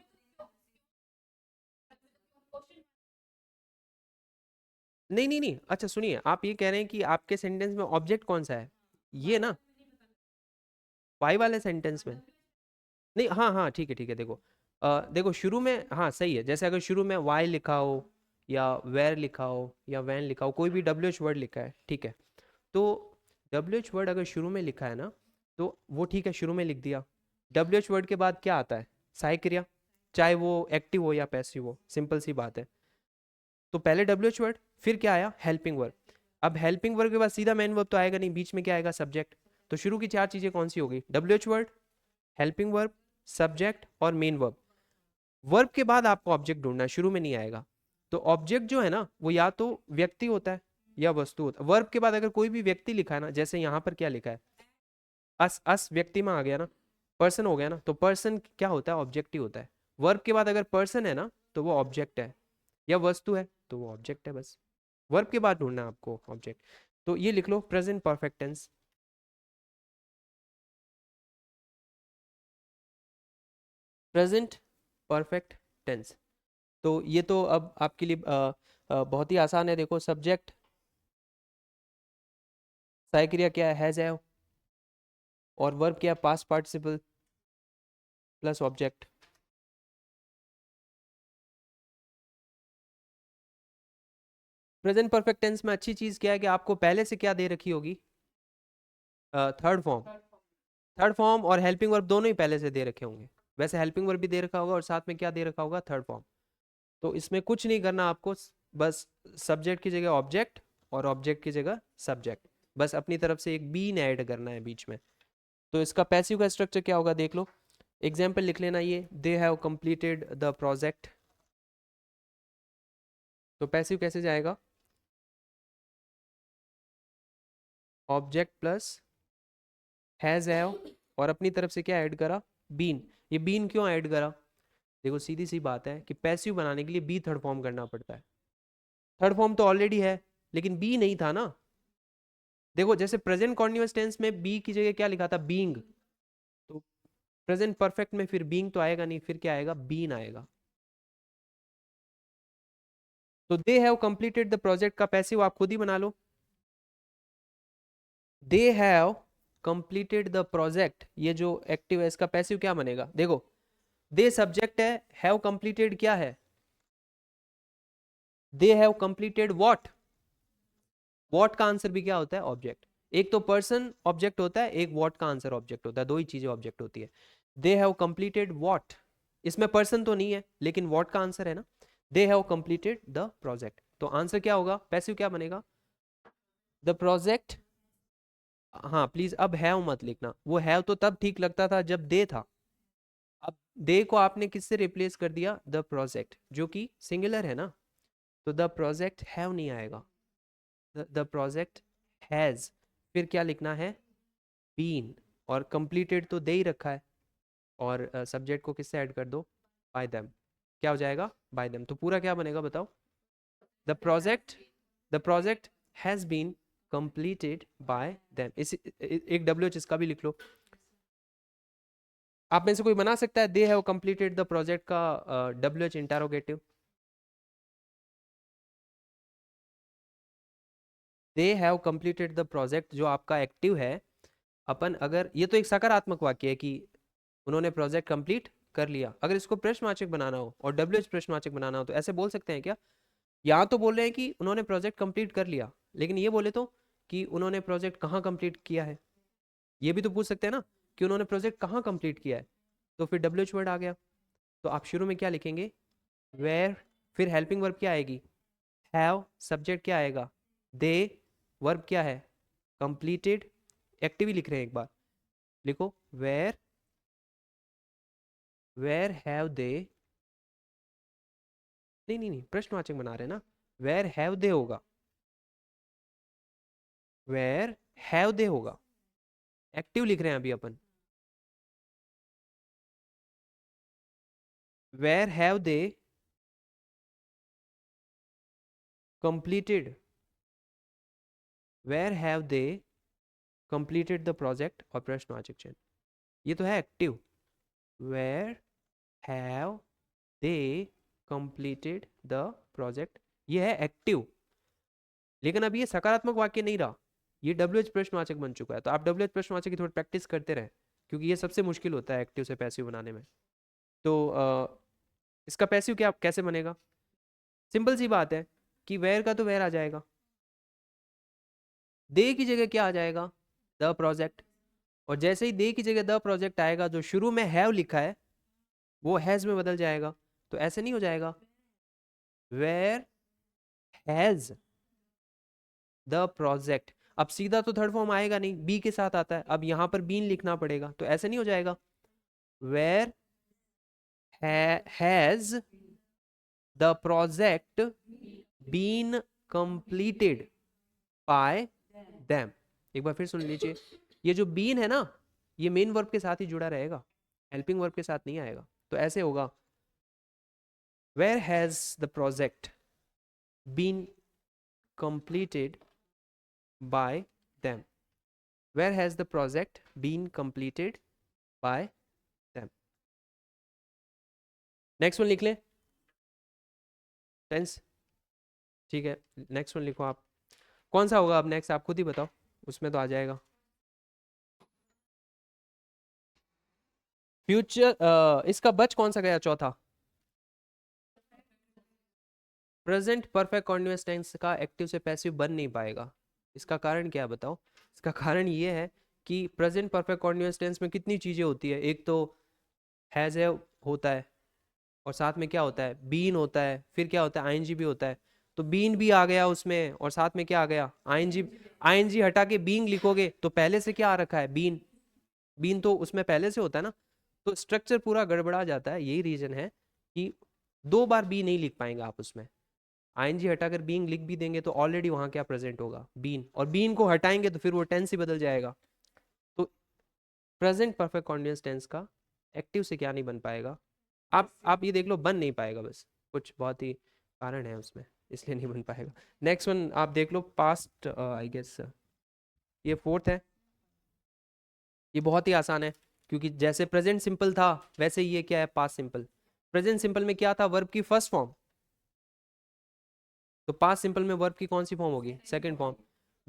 नहीं नहीं नहीं, अच्छा सुनिए, आप ये कह रहे हैं कि आपके सेंटेंस में ऑब्जेक्ट कौन सा है, ये ना, वाई वाले सेंटेंस में। नहीं, हाँ हाँ ठीक है देखो, देखो शुरू में, हाँ सही है, जैसे अगर शुरू में वाई लिखा हो, या वेर लिखा हो, या वैन लिखा हो, कोई भी डब्ल्यू एच वर्ड लिखा है, ठीक है। तो डब्ल्यू एच वर्ड अगर शुरू में लिखा है ना, तो वो ठीक है, शुरू में लिख दिया। डब्ल्यू एच वर्ड के बाद क्या आता है, सहायक क्रिया, चाहे वो एक्टिव हो या पैसिव हो, सिंपल सी बात है। तो पहले डब्ल्यू एच वर्ड, फिर क्या आया, हेल्पिंग वर्ब। अब हेल्पिंग वर्ब के बाद सीधा मेन वर्ब तो आएगा नहीं, बीच में क्या आएगा, सब्जेक्ट। तो शुरू की 4 चीजें कौन सी होगी, W H word, helping verb, subject और मेन वर्ब। वर्ब के बाद आपको ऑब्जेक्ट ढूंढना है, शुरू में नहीं आएगा। तो ऑब्जेक्ट जो है ना, वो या तो व्यक्ति होता है या वस्तु होता है। वर्ब के बाद अगर कोई भी व्यक्ति लिखा है ना, जैसे यहाँ पर क्या लिखा है, अस, अस व्यक्ति में आ गया ना, पर्सन हो गया ना, तो पर्सन क्या होता है, ऑब्जेक्ट ही होता है। वर्ब के बाद अगर पर्सन है ना तो वो ऑब्जेक्ट है, या वस्तु है तो वो ऑब्जेक्ट है, बस वर्ब के बाद ढूंढना है आपको ऑब्जेक्ट। तो ये लिख लो present perfect tense. Present perfect tense. तो ये तो अब आपके लिए बहुत ही आसान है। देखो सब्जेक्ट सहायक क्रिया क्या है, हैज हैव, और वर्ब क्या है, past participle plus object. Present perfect tense में अच्छी चीज क्या है कि आपको पहले से क्या दे रखी होगी, थर्ड फॉर्म। थर्ड फॉर्म और हेल्पिंग वर्ब दोनों ही पहले से दे रखे होंगे। वैसे हेल्पिंग वर्ब भी दे रखा होगा और साथ में क्या दे रखा होगा, थर्ड फॉर्म। तो इसमें कुछ नहीं करना आपको, बस सब्जेक्ट की जगह ऑब्जेक्ट और ऑब्जेक्ट की जगह सब्जेक्ट, बस अपनी तरफ से एक बीन ऐड करना है बीच में। तो इसका पैसिव का स्ट्रक्चर क्या होगा देख लो, एग्जाम्पल लिख लेना, ये दे हैव कंप्लीटेड द प्रोजेक्ट। तो पैसिव कैसे जाएगा, ऑब्जेक्ट प्लस हैज हैव, और अपनी तरफ से क्या ऐड करा, बीन। ये बीन क्यों ऐड करा, देखो सीधी सी बात है कि पैसिव बनाने के लिए बी थर्ड फॉर्म करना पड़ता है। थर्ड फॉर्म तो ऑलरेडी है लेकिन बी नहीं था ना। देखो जैसे प्रेजेंट कॉन्टिन्यूअस टेंस में बी की जगह क्या लिखा था, बीइंग। तो प्रेजेंट परफेक्ट में फिर बीइंग तो आएगा नहीं, फिर क्या आएगा, बीन आएगा। तो they have completed the project का पैसिव आप खुद ही बना लो, they have completed the project. ये जो एक्टिव है इसका पैसिव क्या बनेगा, देखो दे सब्जेक्ट है, हैव कंप्लीटेड क्या है, they have completed what. What का आंसर भी क्या होता है, ऑब्जेक्ट। एक तो पर्सन ऑब्जेक्ट होता है, एक व्हाट का आंसर ऑब्जेक्ट होता है, दो ही चीजें ऑब्जेक्ट होती है। दे हैव कंप्लीटेड व्हाट, इसमें पर्सन तो नहीं है लेकिन व्हाट का आंसर है ना, दे हैव कंप्लीटेड द प्रोजेक्ट। तो आंसर क्या होगा, पैसिव क्या बनेगा, द प्रोजेक्ट। हाँ प्लीज अब हैव मत लिखना, वो हैव तो तब ठीक लगता था जब दे था। अब दे को आपने किससे रिप्लेस कर दिया, द प्रोजेक्ट, जो कि सिंगुलर है ना। तो द प्रोजेक्ट हैव नहीं आएगा, द प्रोजेक्ट हैज। फिर क्या लिखना है, बीन, और कंप्लीटेड तो दे ही रखा है, और सब्जेक्ट को किससे ऐड कर दो, बाय देम। क्या हो जाएगा, बाय देम। तो पूरा क्या बनेगा बताओ, the project, the project has been completed by them. इस एक डब्ल्यू एच इसका भी लिख लो। आप में से कोई बना सकता है they have completed the project का W H interrogative, they have completed the project जो आपका एक्टिव है। अपन अगर ये तो एक सकारात्मक वाक्य है कि उन्होंने प्रोजेक्ट कंप्लीट कर लिया, अगर इसको प्रश्नवाचक बनाना हो और डब्ल्यू एच प्रश्नवाचक बनाना हो तो ऐसे बोल सकते हैं क्या, यहाँ तो बोल रहे हैं कि उन्होंने प्रोजेक्ट कंप्लीट कर लिया, लेकिन ये बोले तो कि उन्होंने प्रोजेक्ट कहाँ कंप्लीट किया है, ये भी तो पूछ सकते हैं ना कि उन्होंने प्रोजेक्ट कहाँ कंप्लीट किया है। तो फिर डब्ल्यू एच वर्ड आ गया। तो आप शुरू में क्या लिखेंगे, वेयर, फिर हेल्पिंग वर्ब क्या आएगी, हैव, सब्जेक्ट क्या आएगा, दे, वर्ब क्या है, कंप्लीटेड। एक्टिव ही लिख रहे हैं एक बार, लिखो वेयर, वेयर हैव दे, नहीं नहीं नहीं प्रश्नवाचक बना रहे हैं ना, वेयर हैव दे होगा, वेयर हैव दे होगा, एक्टिव लिख रहे हैं अभी अपन। Where have they completed, where have they completed the project, और प्रश्नवाचक चिन्ह, ये तो है active. Where have they completed the project, ये है एक्टिव। लेकिन अब ये सकारात्मक वाक्य नहीं रहा, ये डब्ल्यू एच प्रश्नवाचक बन चुका है। तो आप डब्ल्यू एच प्रश्नवाचक की थोड़ी प्रैक्टिस करते रहें, क्योंकि ये सबसे मुश्किल होता है एक्टिव से पैसिव बनाने में। तो इसका पैसिव क्या कैसे बनेगा, सिंपल सी बात है कि वेयर का तो वेयर आ जाएगा, दे की जगह क्या आ जाएगा, द प्रोजेक्ट, और जैसे ही दे की जगह द प्रोजेक्ट आएगा जो शुरू में हैव लिखा है वो हैज में बदल जाएगा। तो ऐसे नहीं हो जाएगा, वेयर हैज द प्रोजेक्ट। अब सीधा तो थर्ड फॉर्म आएगा नहीं, बी के साथ आता है, अब यहां पर बीन लिखना पड़ेगा, तो ऐसे नहीं हो जाएगा, where has the project been completed by them. एक बार फिर सुन लीजिए, ये जो बीन है ना, ये मेन वर्ब के साथ ही जुड़ा रहेगा, हेल्पिंग वर्ब के साथ नहीं आएगा। तो ऐसे होगा, where has the project been completed by them. Where has the project been completed by them? Next one लिख लें, टेंस, ठीक है। नेक्स्ट वन लिखो आप, कौन सा होगा अब नेक्स्ट, आप खुद ही बताओ, उसमें तो आ जाएगा। फ्यूचर, इसका बच कौन सा गया चौथा? प्रेजेंट परफेक्ट कॉन्टिन्यूअस टेंस का एक्टिव से पैसिव बन नहीं पाएगा। इसका कारण क्या है बताओ? इसका कारण ये है कि प्रेजेंट परफेक्ट कॉन्टिन्यूअस टेंस में कितनी चीजें होती है, एक तो हैज है होता है, और साथ में क्या होता है, बीन होता है, फिर क्या होता है, आईएनजी भी होता है। तो बीन भी आ गया उसमें, और साथ में क्या आ गया, आईएनजी। आईएनजी हटा के बीइंग लिखोगे तो पहले से क्या आ रखा है, बीन। बीन तो उसमें पहले से होता है ना, तो स्ट्रक्चर पूरा गड़बड़ा जाता है। यही रीजन है कि दो बार बी नहीं लिख पाएंगे आप उसमें। आईएनजी हटाकर बीइंग लिख भी देंगे तो ऑलरेडी वहां क्या प्रेजेंट होगा, बीन, और बीन को हटाएंगे तो फिर वो टेंस ही बदल जाएगा। तो प्रेजेंट परफेक्ट कॉन्टिन्यूअस टेंस का एक्टिव से क्या नहीं बन पाएगा, आप ये देख लो, बन नहीं पाएगा, बस कुछ बहुत ही कारण है उसमें, इसलिए नहीं बन पाएगा। नेक्स्ट वन आप देख लो, पास्ट, आई गेस ये फोर्थ है। ये बहुत ही आसान है, क्योंकि जैसे प्रेजेंट सिंपल था वैसे ये क्या है, पास्ट सिंपल। प्रेजेंट सिंपल में क्या था, वर्ब की फर्स्ट फॉर्म, तो पास्ट सिंपल में वर्ब की कौन सी फॉर्म होगी, सेकंड फॉर्म।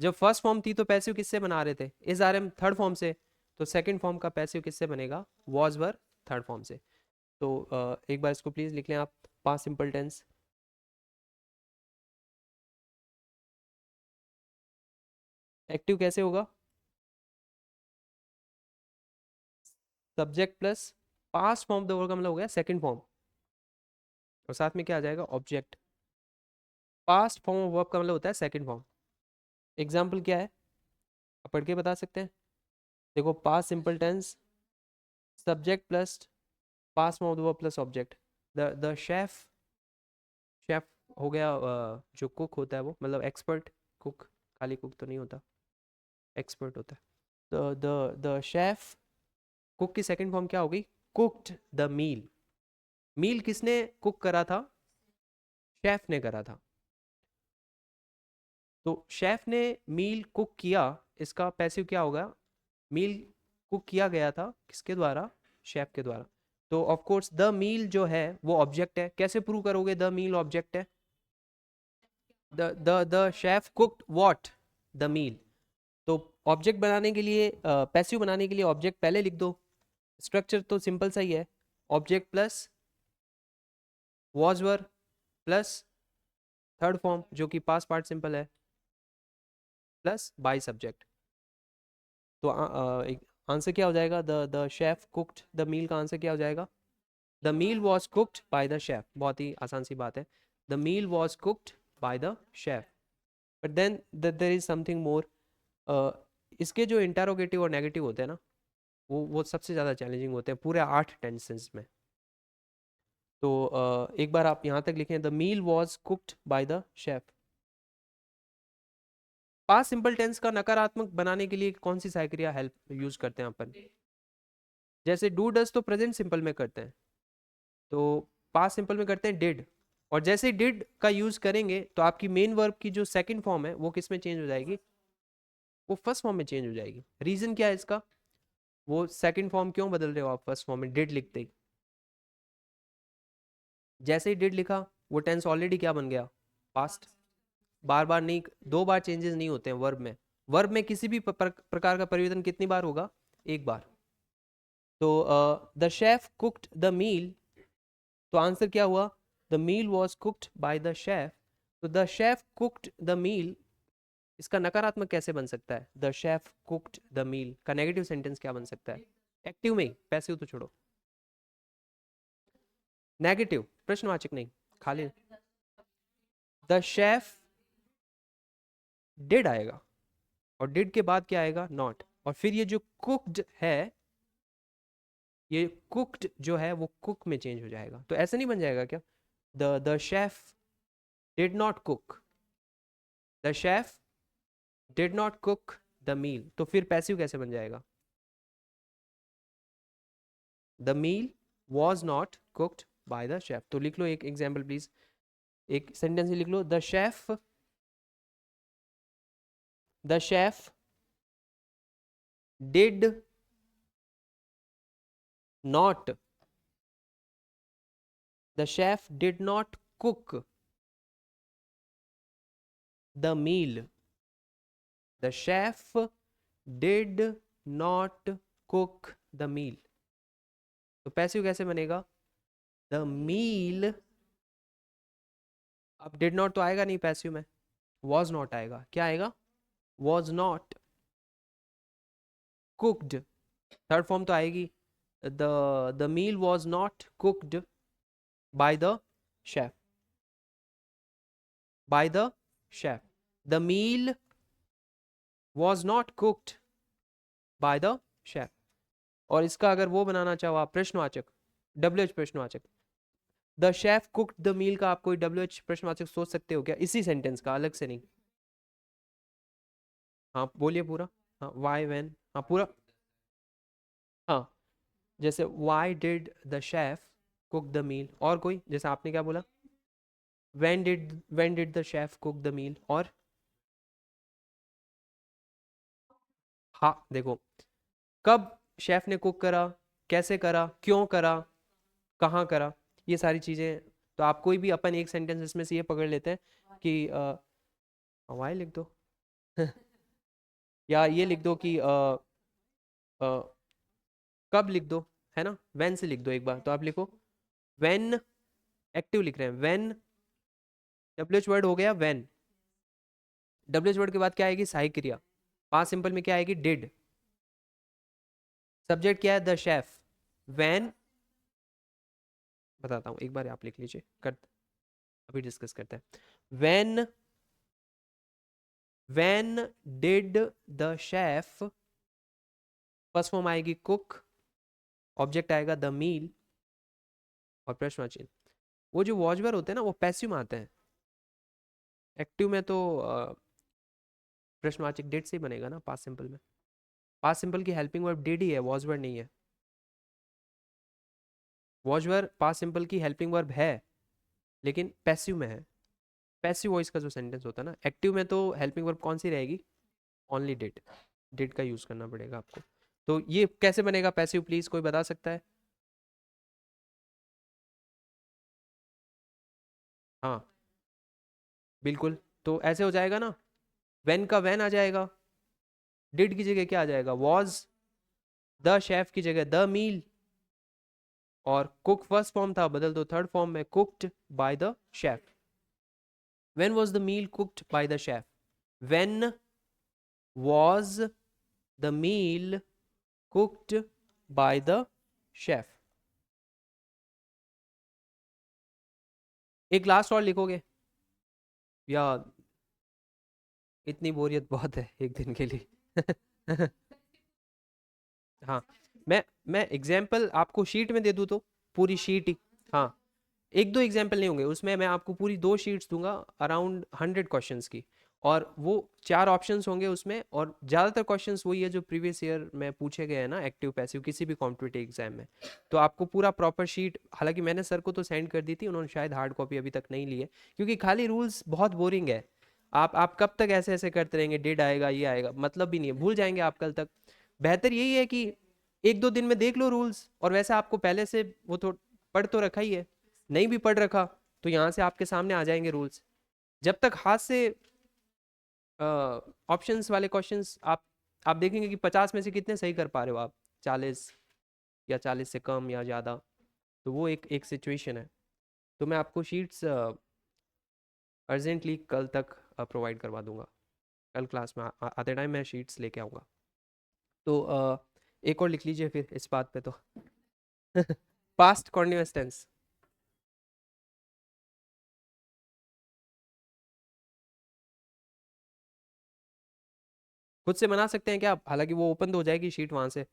जब फर्स्ट फॉर्म थी तो पैसिव किससे बना रहे थे, is are am third form से, तो सेकंड फॉर्म का पैसिव किससे बनेगा, वॉज वर थर्ड फॉर्म से। तो एक बार इसको प्लीज लिख लें आप, पास्ट सिंपल टेंस। एक्टिव कैसे होगा, subject plus past form the verb का मतलब हो गया सेकंड फॉर्म, और साथ में क्या आ जाएगा, object. Past form of verb का मतलब होता है सेकंड फॉर्म। एग्जाम्पल क्या है, आप पढ़ के बता सकते हैं। देखो, past simple tense, subject plus past form of the verb plus object. The chef, chef हो गया, जो कुक होता है वो, मतलब एक्सपर्ट कुक, खाली कुक तो नहीं होता, एक्सपर्ट होता है। तो द शेफ, कुक की सेकंड फॉर्म क्या होगी, कुक्ड द मील। मील किसने कुक करा था, शेफ ने करा था। तो शेफ ने मील कुक किया, इसका पैसिव क्या होगा, मील कुक किया गया था किसके द्वारा, शेफ के द्वारा। तो ऑफ कोर्स द मील जो है वो ऑब्जेक्ट है। कैसे प्रूव करोगे द मील ऑब्जेक्ट है, the chef cooked what, the meal. तो ऑब्जेक्ट बनाने के लिए, पैसिव बनाने के लिए ऑब्जेक्ट पहले लिख दो। स्ट्रक्चर तो सिंपल सा ही है, object plus was were plus third form जो कि पास्ट पार्ट सिंपल है, प्लस बाय सब्जेक्ट। तो एक आंसर क्या हो जाएगा, the chef cooked the meal का आंसर क्या हो जाएगा, the meal was cooked by the chef. बहुत ही आसान सी बात है, the meal was cooked by the chef. But then there is something more. इसके जो इंटरोगेटिव और नेगेटिव होते हैं ना, वो सबसे ज़्यादा चैलेंजिंग होते हैं पूरे 8 टेंसेस में। तो एक बार आप यहाँ तक लिखें, the meal was cooked by the chef. Past simple tense का नकारात्मक बनाने के लिए कौन सी सहायक क्रिया हेल्प यूज करते हैं अपन, जैसे डू डज तो प्रेजेंट सिंपल में करते हैं, तो पास्ट सिंपल में करते हैं डिड। और जैसे ही डिड का यूज करेंगे तो आपकी मेन वर्ब की जो सेकंड फॉर्म है वो किस में चेंज हो जाएगी, वो फर्स्ट फॉर्म में चेंज हो जाएगी। रीजन क्या है इसका, वो सेकंड फॉर्म क्यों बदल रहे हो आप फर्स्ट फॉर्म में डिड लिखते ही। जैसे ही डिड लिखा वो टेंस ऑलरेडी क्या बन गया, पास्ट। बार बार नहीं, दो बार चेंजेस नहीं होते हैं वर्ब में। वर्ब में किसी भी प्रकार का परिवर्तन कितनी बार होगा, एक बार। तो the chef cooked the meal, तो आंसर क्या हुआ, the meal was cooked by the chef. तो the chef cooked the meal, इसका नकारात्मक कैसे बन सकता है, the chef cooked the meal का नेगेटिव सेंटेंस क्या बन सकता है, एक्टिव में ही, पैसिव तो छोड़ो, नेगेटिव प्रश्नवाचक नहीं, खाली द शेफ डिड आएगा, और डिड के बाद क्या आएगा, नॉट। और फिर ये जो कुक्ड है, ये कुक्ड जो है वो कुक में चेंज हो जाएगा। तो ऐसा नहीं बन जाएगा क्या, the chef did not cook, the chef did not cook the meal, तो फिर पैसिव कैसे बन जाएगा, the meal was not cooked by the chef. तो लिख लो एक एग्जाम्पल प्लीज, एक सेंटेंस लिख लो, the chef did not, the chef did not cook the meal, the chef did not cook the meal. तो पैसिव कैसे बनेगा? द मील, अब डिड नॉट तो आएगा नहीं पैसिव में, वॉज नॉट आएगा, क्या आएगा? Was not cooked, third form तो आएगी, the meal was not cooked by the chef, by the chef, the meal was not cooked by the chef. और इसका अगर वो बनाना चाहो आप प्रश्नवाचक, WH प्रश्नवाचक, the chef cooked the meal का आप कोई WH प्रश्नवाचक सोच सकते हो क्या इसी सेंटेंस का, अलग से नहीं? हाँ बोलिए पूरा। हाँ वाई व्हेन, हाँ पूरा। हाँ जैसे why did the chef cook the meal, और कोई जैसे आपने क्या बोला, when did the chef cook the meal, और हाँ देखो, कब शेफ ने कुक करा, कैसे करा, क्यों करा, कहाँ करा, ये सारी चीजें। तो आप कोई भी अपन एक सेंटेंस इसमें से ये पकड़ लेते हैं कि वाई लिख दो या ये लिख दो कि कब लिख दो, है ना, व्हेन से लिख दो एक बार। तो आप लिखो व्हेन, एक्टिव लिख रहे हैं, व्हेन, WH वर्ड हो गया व्हेन, WH वर्ड के बाद क्या आएगी? सहायक क्रिया, पास्ट सिंपल में क्या आएगी? डिड, सब्जेक्ट क्या है? द शेफ, व्हेन, बताता हूँ एक बार आप लिख लीजिए, कर अभी डिस्कस करते हैं। When did the chef, first form आएगी कुक, ऑब्जेक्ट आएगा द मील और प्रश्नवाची। वो जो वॉचवर होते हैं ना वो पैसिव में आते हैं, एक्टिव में तो प्रश्नवाचक डिड से ही बनेगा ना पास्ट सिंपल में। पास्ट सिंपल की हेल्पिंग वर्ब डिड ही है, वॉचवर नहीं है। वॉचवर पास्ट सिंपल की हेल्पिंग वर्ब है लेकिन पैसिव में है, पैसिव वॉइस का जो सेंटेंस होता है ना। एक्टिव में तो हेल्पिंग वर्ब कौन सी रहेगी? ओनली डिड, डिड का यूज करना पड़ेगा आपको। तो ये कैसे बनेगा पैसिव, प्लीज कोई बता सकता है? हाँ बिल्कुल, तो ऐसे हो जाएगा ना, वेन का वैन आ जाएगा, डिड की जगह क्या आ जाएगा? वॉज, द शेफ की जगह द मील, और कुक फर्स्ट फॉर्म था, बदल दो थर्ड फॉर्म में, cooked by the chef. When was the meal cooked by the chef? When was the meal cooked by the chef. एक लास्ट और लिखोगे या इतनी बोरियत बहुत है एक दिन के लिए? हाँ, मैं एग्जाम्पल आपको शीट में दे दूँ तो, पूरी शीट ही, हाँ एक दो एग्जाम्पल नहीं होंगे उसमें, मैं आपको पूरी 2 शीट्स दूंगा अराउंड 100 क्वेश्चंस की, और वो 4 ऑप्शंस होंगे उसमें, और ज़्यादातर क्वेश्चंस वही है जो प्रीवियस ईयर में पूछे गए हैं ना, एक्टिव पैसिव किसी भी कॉम्पिटिटिव एग्जाम में। तो आपको पूरा प्रॉपर शीट, हालांकि मैंने सर को तो सेंड कर दी थी, उन्होंने शायद हार्ड कॉपी अभी तक नहीं ली है, क्योंकि खाली रूल्स बहुत बोरिंग है। आप कब तक ऐसे ऐसे करते रहेंगे, डेड आएगा ये आएगा, मतलब भी नहीं है, भूल जाएंगे आप कल तक। बेहतर यही है कि 1-2 दिन में देख लो रूल्स, और वैसे आपको पहले से वो तो पढ़ तो रखा ही है, नहीं भी पढ़ रखा तो यहाँ से आपके सामने आ जाएंगे रूल्स। जब तक हाथ से ऑप्शंस वाले क्वेश्चंस आप देखेंगे कि 50 में से कितने सही कर पा रहे हो आप, 40 या 40 से कम या ज़्यादा, तो वो एक एक सिचुएशन है। तो मैं आपको शीट्स अर्जेंटली कल तक प्रोवाइड करवा दूंगा, कल क्लास में आते टाइम मैं शीट्स लेके आऊँगा। तो एक और लिख लीजिए फिर इस बात पे तो पास्ट कॉन्टिन्यूअस टेंस। खुद से बना सकते हैं क्या आप? हालांकि वो ओपन तो हो जाएगी शीट वहां से।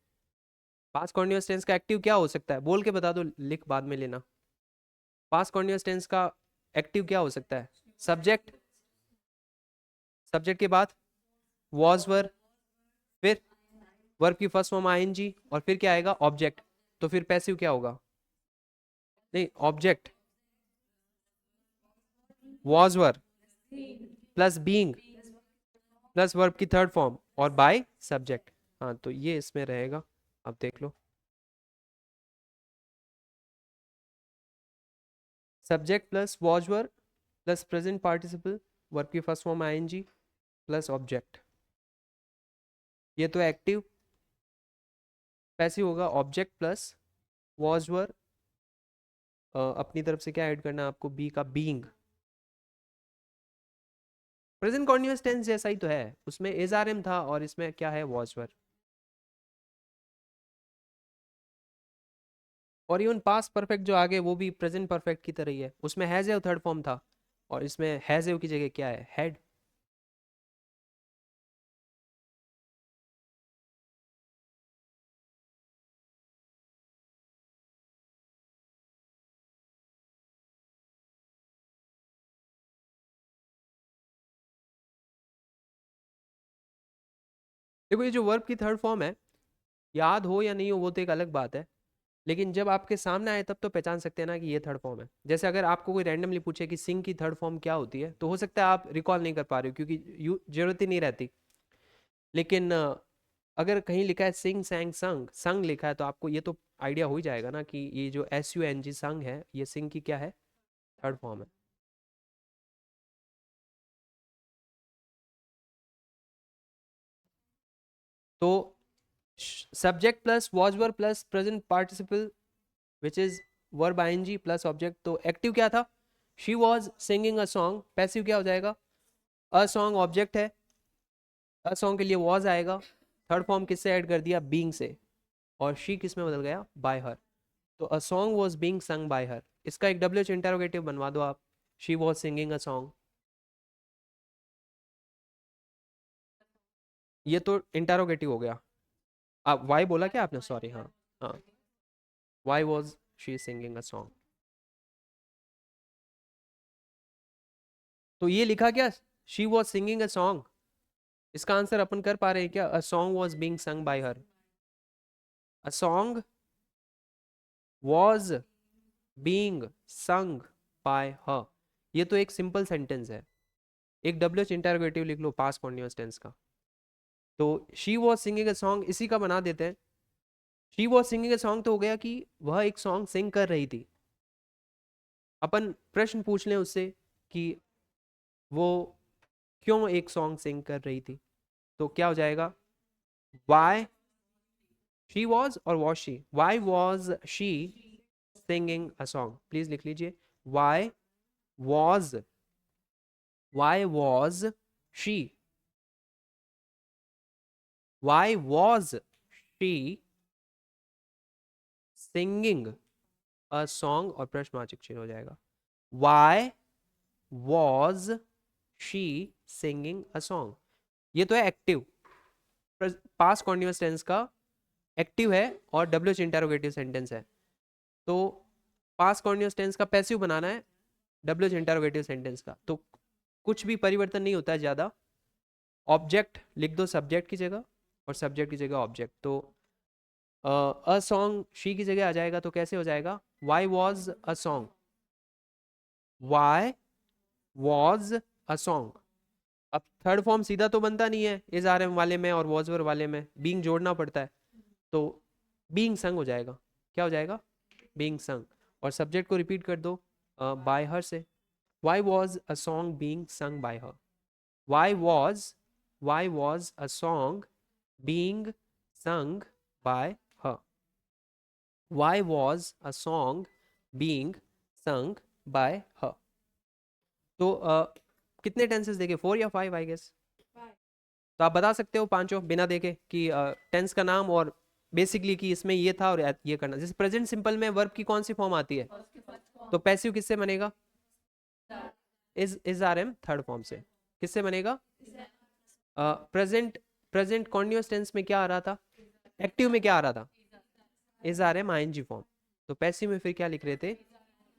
पास्ट कॉन्टिन्यूअस टेंस का एक्टिव क्या हो सकता है, बोल के बता दो, लिख बाद में लेना। पास्ट कॉन्टिन्यूअस टेंस का एक्टिव क्या हो सकता है? सब्जेक्ट, सब्जेक्ट के बाद वॉज वर, फिर वर्ब की फर्स्ट फॉर्म आईएनजी, और फिर क्या आएगा? ऑब्जेक्ट। तो फिर पैसिव क्या होगा? नहीं, object was were plus being plus verb की थर्ड फॉर्म और बाय सब्जेक्ट। हाँ तो ये इसमें रहेगा, अब देख लो। Subject plus was were plus present participle verb की first form I N G plus object. ये तो एक्टिव। पैसिव होगा ऑब्जेक्ट प्लस वॉज वर, अपनी तरफ से क्या ऐड करना है आपको, बी का बीइंग। प्रेजेंट कॉन्टिन्यूअस टेंस जैसा ही तो है, उसमें इज आर एम था और इसमें क्या है, वॉज वर। और इवन पास्ट परफेक्ट जो आगे वो भी प्रेजेंट परफेक्ट की तरह ही है, उसमें हैज एव थर्ड फॉर्म था और इसमें हैज एव की जगह क्या है, हैड। देखो ये जो वर्ब की थर्ड फॉर्म है, याद हो या नहीं हो वो तो एक अलग बात है, लेकिन जब आपके सामने आए तब तो पहचान सकते हैं ना कि ये थर्ड फॉर्म है। जैसे अगर आपको कोई रैंडमली पूछे कि सिंग की थर्ड फॉर्म क्या होती है, तो हो सकता है आप रिकॉल नहीं कर पा रहे हो क्योंकि जरूरत ही नहीं रहती। लेकिन अगर कहीं लिखा है सिंग सैंग संग, संग लिखा है, तो आपको ये तो आइडिया हो ही जाएगा ना कि ये जो SUNG संग है, ये सिंग की क्या है, थर्ड फॉर्म है। तो subject plus was were plus present participle which is verb ING plus object. तो एक्टिव क्या था, she was singing a song. Passive क्या हो जाएगा, अ सॉन्ग ऑब्जेक्ट है, अ सॉन्ग के लिए वॉज आएगा, थर्ड फॉर्म किससे ऐड कर दिया, बीइंग से, और शी किस में बदल गया, बाय हर। तो a song was being sung by हर, इसका एक WH इंटरोगेटिव बनवा दो आप, she was singing a song. ये तो इंटरोगेटिव हो गया। आप वाई बोला क्या आपने, सॉरी, हाँ हाँ, why was she singing a song. तो ये लिखा क्या, she was singing a song, इसका आंसर अपन कर पा रहे हैं क्या, a song was being sung by her. A song was being sung by हर, ये तो एक सिंपल सेंटेंस है। एक WH इंटरोगेटिव लिख लो पास्ट कॉन्टिन्यूअस टेंस का। तो she was singing a song इसी का बना देते हैं। She was singing a song तो हो गया कि वह एक सॉन्ग सिंग कर रही थी। अपन प्रश्न पूछ लें उससे कि वो क्यों एक सॉन्ग सिंग कर रही थी, तो क्या हो जाएगा, वाई शी वॉज और was she, why was she singing a song, please लिख लीजिए, why was, why was she, why was she singing a song, और प्रश्नवाचक चिन्ह हो जाएगा, why was she singing a song. ये तो है एक्टिव, पास्ट कॉन्टिन्यूअस टेंस का एक्टिव है और WH इंटरोगेटिव सेंटेंस है। तो पास्ट कॉन्टिन्यूअस टेंस का पैसिव बनाना है WH इंटरोगेटिव सेंटेंस का, तो कुछ भी परिवर्तन नहीं होता है ज़्यादा। ऑब्जेक्ट लिख दो सब्जेक्ट की जगह और सब्जेक्ट की जगह ऑब्जेक्ट। तो अ सॉन्ग शी की जगह आ जाएगा, तो कैसे हो जाएगा, why was a song, why was a song. अब थर्ड फॉर्म सीधा तो बनता नहीं है इज आर एम वाले में और वॉज वर वाले में, बीइंग जोड़ना पड़ता है। तो बीइंग संग हो जाएगा, क्या हो जाएगा, बीइंग संग। और सब्जेक्ट को रिपीट कर दो बाय हर से, why was a song being sung by her, why was, why was a song being sung by her, why was a song being sung by हर। तो कितने टेंसेस देखे, 4 या 5 आई गेस। तो आप बता सकते हो पांचों बिना देखे कि टेंस का नाम और बेसिकली कि इसमें ये था और ये करना। जैसे प्रेजेंट सिंपल में वर्ब की कौन सी फॉर्म आती है, तो पैसिव किससे बनेगा, is are am third form से। किससे बनेगा, प्रेजेंट, प्रेजेंट कॉन्टिन्यूअस टेंस में क्या आ रहा था, एक्टिव में क्या आ रहा था, is are am ING form. तो पैसिव में फिर क्या लिख रहे थे,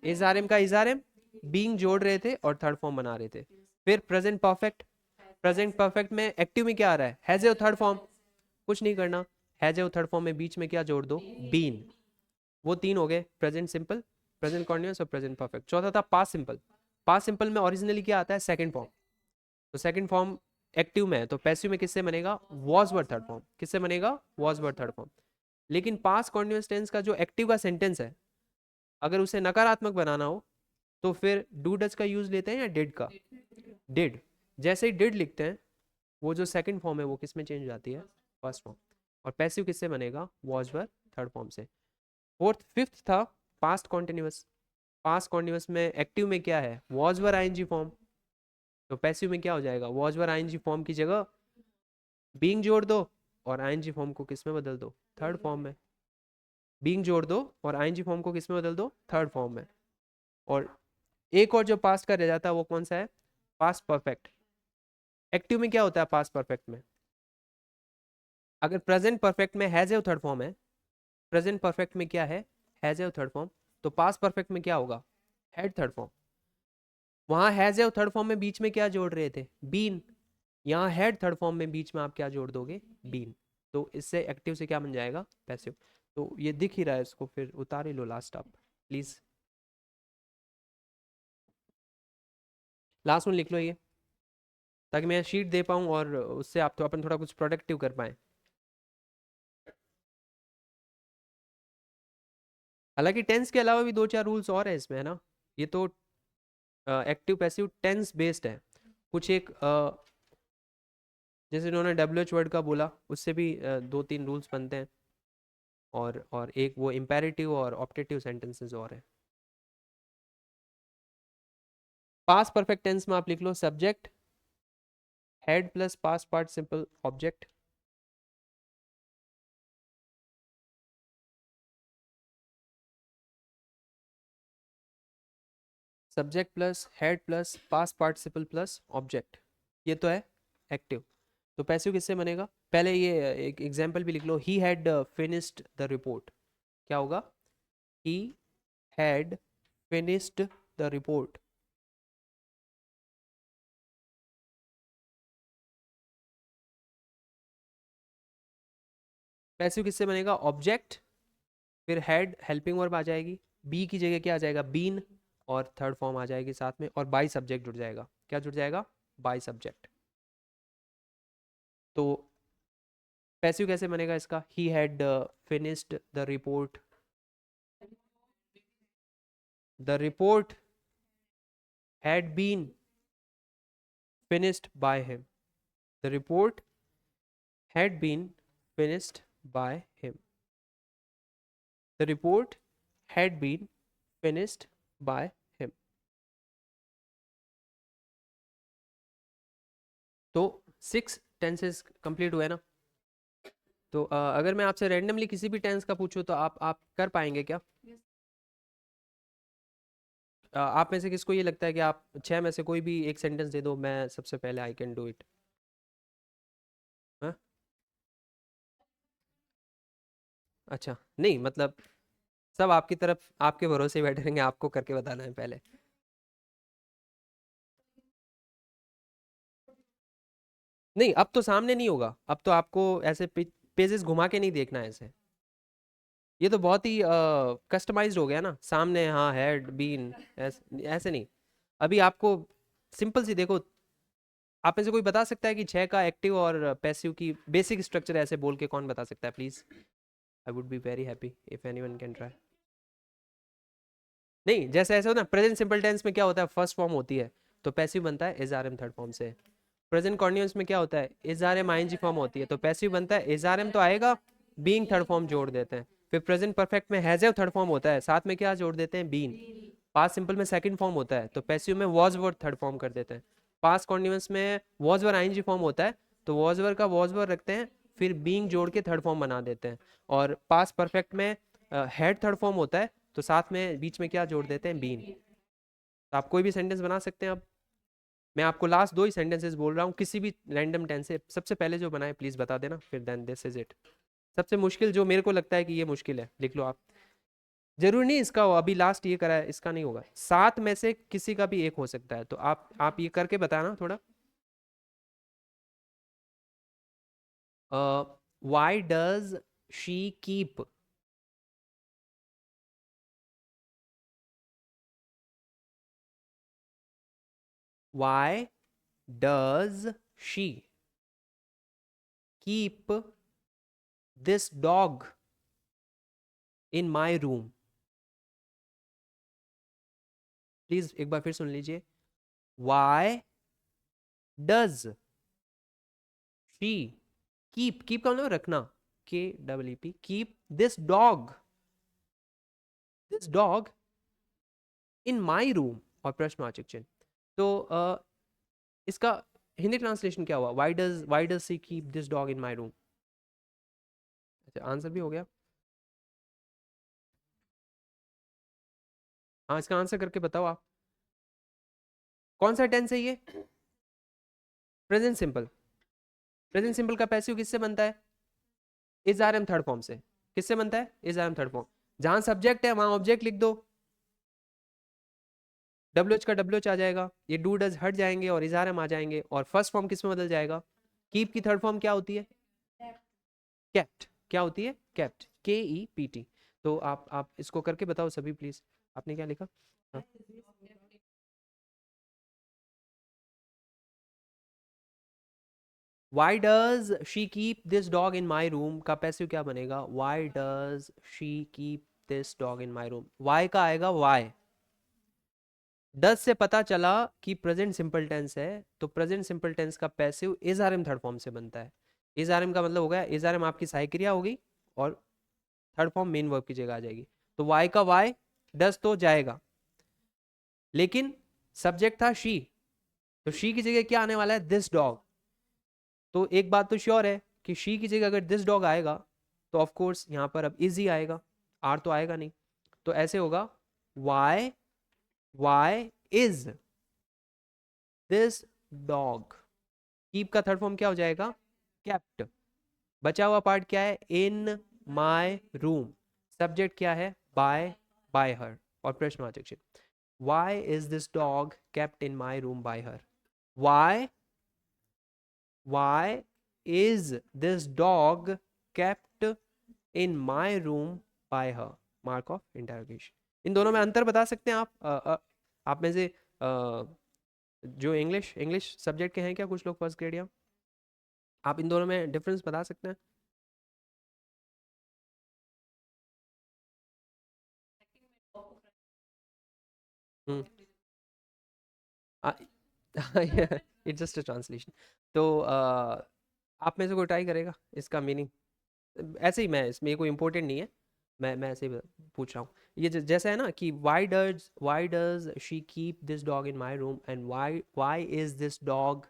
इज आर एम का इज आर एम बीइंग जोड़ रहे थे और थर्ड फॉर्म बना रहे थे। फिर प्रेजेंट परफेक्ट, प्रेजेंट परफेक्ट में एक्टिव में क्या आ रहा है, हैज ए थर्ड फॉर्म, कुछ नहीं करना, हैज ए थर्ड फॉर्म में बीच में क्या जोड़ दो, बीन। वो तीन हो गए प्रेजेंट सिंपल। प्रेजेंट कॉन्टिन्यूअस और प्रेजेंट परफेक्ट। चौथा था पास्ट सिंपल। पास्ट सिंपल में ओरिजिनली क्या आता है, सेकंड फॉर्म। तो सेकंड फॉर्म एक्टिव में है, तो पैसिव में किससे बनेगा, वॉज वर थर्ड फॉर्म। किससे बनेगा, वॉज वर थर्ड फॉर्म। लेकिन पास्ट कॉन्टिन्यूअस टेंस का जो एक्टिव का सेंटेंस है, अगर उसे नकारात्मक बनाना हो तो फिर डू डज का यूज लेते हैं या डिड का, डिड। जैसे ही डिड लिखते हैं, वो जो सेकंड फॉर्म है वो किस में चेंज हो जाती है, फर्स्ट फॉर्म। और पैसिव किससे बनेगा, वॉज वर थर्ड फॉर्म से। फोर्थ फिफ्थ था पास्ट कॉन्टिन्यूअस। पास्ट कॉन्टिन्यूअस में एक्टिव में क्या है, वॉज वर आईएनजी फॉर्म। तो पैसिव में क्या हो जाएगा, वॉज वर आईएनजी फॉर्म की जगह बीइंग जोड़ दो और आईएनजी फॉर्म को किस में बदल दो, थर्ड फॉर्म में। बीइंग जोड़ दो और आईएनजी फॉर्म को किस में बदल दो, थर्ड फॉर्म में। और एक और जो पास्ट का रह जाता है वो कौन सा है, पास्ट परफेक्ट। एक्टिव में क्या होता है पास्ट परफेक्ट में, अगर प्रेजेंट परफेक्ट में हैज ए थर्ड फॉर्म है, प्रेजेंट परफेक्ट में क्या है, हैज ए थर्ड फॉर्म, तो पास्ट परफेक्ट में क्या होगा, हैड थर्ड फॉर्म। वहां हैज ए थर्ड फॉर्म में बीच में क्या जोड़ रहे थे, बीन। यहाँ हैड थर्ड फॉर्म में बीच में आप क्या जोड़ दोगे, बीन। तो इससे एक्टिव से क्या बन जाएगा, पैसिव। तो ये दिख ही रहा है, इसको फिर उतार ही लो लास्ट आप प्लीज। लास्ट वन लिख लो ये, ताकि मैं शीट दे पाऊँ और उससे आप तो अपन थोड़ा कुछ प्रोडक्टिव कर पाए। हालांकि टेंस के अलावा भी दो चार रूल्स और है इसमें, है ना। ये तो एक्टिव पैसिव टेंस बेस्ड है। कुछ एक जैसे इन्होंने WH वर्ड का बोला, उससे भी दो तीन रूल्स बनते हैं। और एक वो इम्पेरेटिव और ऑप्टेटिव सेंटेंसेस और है। पास्ट परफेक्ट टेंस में आप लिख लो subject had plus past participle object. Subject plus had plus past participle plus object, ये तो है एक्टिव। तो पैसिव किससे बनेगा, पहले ये एक एग्जांपल भी लिख लो, he had finished the report. क्या होगा, he had finished the report. Passive किससे बनेगा, ऑब्जेक्ट, फिर हेड हेल्पिंग वर्ब आ जाएगी, बी की जगह क्या आ जाएगा, बीन, और थर्ड फॉर्म आ जाएगी साथ में, और बाई सब्जेक्ट जुड़ जाएगा। क्या जुड़ जाएगा, बाई सब्जेक्ट। तो पैसिव कैसे बनेगा इसका, he had finished the report. The report had been finished by him. The report had been finished by him. The report had been finished by him. तो 6 टेंसेस कंप्लीट हुए ना। तो अगर मैं आपसे रैंडमली किसी भी टेंस का पूछूं तो आप कर पाएंगे क्या? आप में से किसको ये लगता है कि आप 6 में से कोई भी एक सेंटेंस दे दो, मैं सबसे पहले आई कैन डू इट। हाँ, अच्छा, नहीं मतलब सब आपकी तरफ आपके भरोसे बैठे रहेंगे, आपको करके बताना है पहले। नहीं, अब तो सामने नहीं होगा, अब तो आपको ऐसे पेजेस घुमा के नहीं देखना है ऐसे। ये तो बहुत ही कस्टमाइज्ड हो गया ना, सामने हाँ हेड बीन, ऐसे नहीं। अभी आपको सिंपल सी देखो, आप में से कोई बता सकता है कि 6 का एक्टिव और पैसिव की बेसिक स्ट्रक्चर ऐसे बोल के, कौन बता सकता है please? I would be very happy if anyone can try. नहीं, जैसे ऐसे हो ना, प्रेजेंट सिंपल टेंस में क्या होता है, फर्स्ट फॉर्म होती है, तो पैसिव बनता है is are am third form से। प्रेजेंट कॉन्टिन्यूअस में क्या होता है, is are am ING form होती है, तो पैसिव बनता है इज आर एम तो आएगा, बीइंग थर्ड फॉर्म जोड़ देते हैं। फिर प्रेजेंट परफेक्ट में हैज एव थर्ड फॉर्म होता है, साथ में क्या जोड़ देते हैं, बीन। पास्ट सिंपल में सेकंड फॉर्म होता है, तो पैसिव में वॉज वर थर्ड फॉर्म कर देते हैं। पास्ट कॉन्टिन्यूअस में वॉज वर आईएनजी फॉर्म होता है, तो वॉज वर का वॉज वर रखते हैं, फिर बीइंग जोड़ के थर्ड फॉर्म बना देते हैं। और पास्ट परफेक्ट में हेड थर्ड फॉर्म होता है, तो साथ में बीच में क्या जोड़ देते हैं, बीन। तो आप कोई भी सेंटेंस बना सकते हैं। अब मैं आपको लास्ट 2 ही सेंटेंसेस बोल रहा हूँ, किसी भी रैंडम टेंस से, सबसे पहले जो बनाए प्लीज बता देना, फिर देन दिस इज इट। सबसे मुश्किल जो मेरे को लगता है कि ये मुश्किल है, लिख लो आप। जरूरी नहीं इसका हो, अभी लास्ट ये करा है, इसका नहीं होगा, 7 में से किसी का भी एक हो सकता है, तो आप ये करके बताना थोड़ा। Y does she keep Y does she keep this dog in my room. Please एक बार फिर सुन लीजिए। Y does she keep, keep का मतलब रखना, KEEP, keep this dog in my room और प्रश्नवाचक चिन्ह। तो इसका हिंदी ट्रांसलेशन क्या हुआ? Why does she keep this dog in my room. अच्छा, आंसर भी हो गया। हाँ, इसका आंसर करके बताओ आप। कौन सा टेंस है ये? Present simple. प्रेजेंट सिंपल का पैसिव किससे बनता है? Is are am third form से। किससे बनता है? Is are am third form. जहां सब्जेक्ट है वहां ऑब्जेक्ट लिख दो, WH का WH आ जाएगा, ये डू डज हट जाएंगे और इज आर एम आ जाएंगे, और फर्स्ट फॉर्म किस में बदल जाएगा? कीप की थर्ड फॉर्म क्या होती है? केप्ट। क्या होती है? Kept, KEPT। तो आप इसको करके बताओ सभी प्लीज। आपने क्या लिखा? हाँ। Why does she keep this dog in my room का पैसिव क्या बनेगा? Why does she keep this dog in my room? Why का आएगा why। डज से पता चला कि प्रेजेंट सिंपल टेंस है, तो प्रेजेंट सिंपल टेंस का passive is are am third form से बनता है। इज आर एम का मतलब हो गया, इज आर एम आपकी सहायक क्रिया होगी और थर्ड फॉर्म मेन वर्ब की जगह आ जाएगी। तो वाई का वाई, डज तो जाएगा, लेकिन सब्जेक्ट था शी, तो शी की जगह क्या आने वाला है? This dog. तो एक बात तो श्योर है कि शी की जगह अगर दिस डॉग आएगा तो ऑफ कोर्स यहाँ पर अब इज ही आएगा, आर तो आएगा नहीं। तो ऐसे होगा, why is this dog. Keep का थर्ड फॉर्म क्या हो जाएगा? केप्ट। बचा हुआ पार्ट क्या है? इन माई रूम। सब्जेक्ट क्या है? बाय हर और प्रश्नवाचक चिन्ह। Why is this dog kept in my room by her. Why is this dog kept in my room by her, mark of interrogation. इन दोनों में अंतर बता सकते हैं आप? आप में से जो इंग्लिश सब्जेक्ट के हैं क्या कुछ लोग फर्स्ट ग्रेड, या आप इन दोनों में डिफरेंस बता सकते हैं? Hmm. It's just a translation. तो आप में से कोई ट्राई करेगा इसका मीनिंग? ऐसे ही, मैं इसमें कोई इंपॉर्टेंट नहीं है, मैं ऐसे ही पूछ रहा हूँ। ये जैसा है ना कि why does she keep this dog in my room and why is this dog.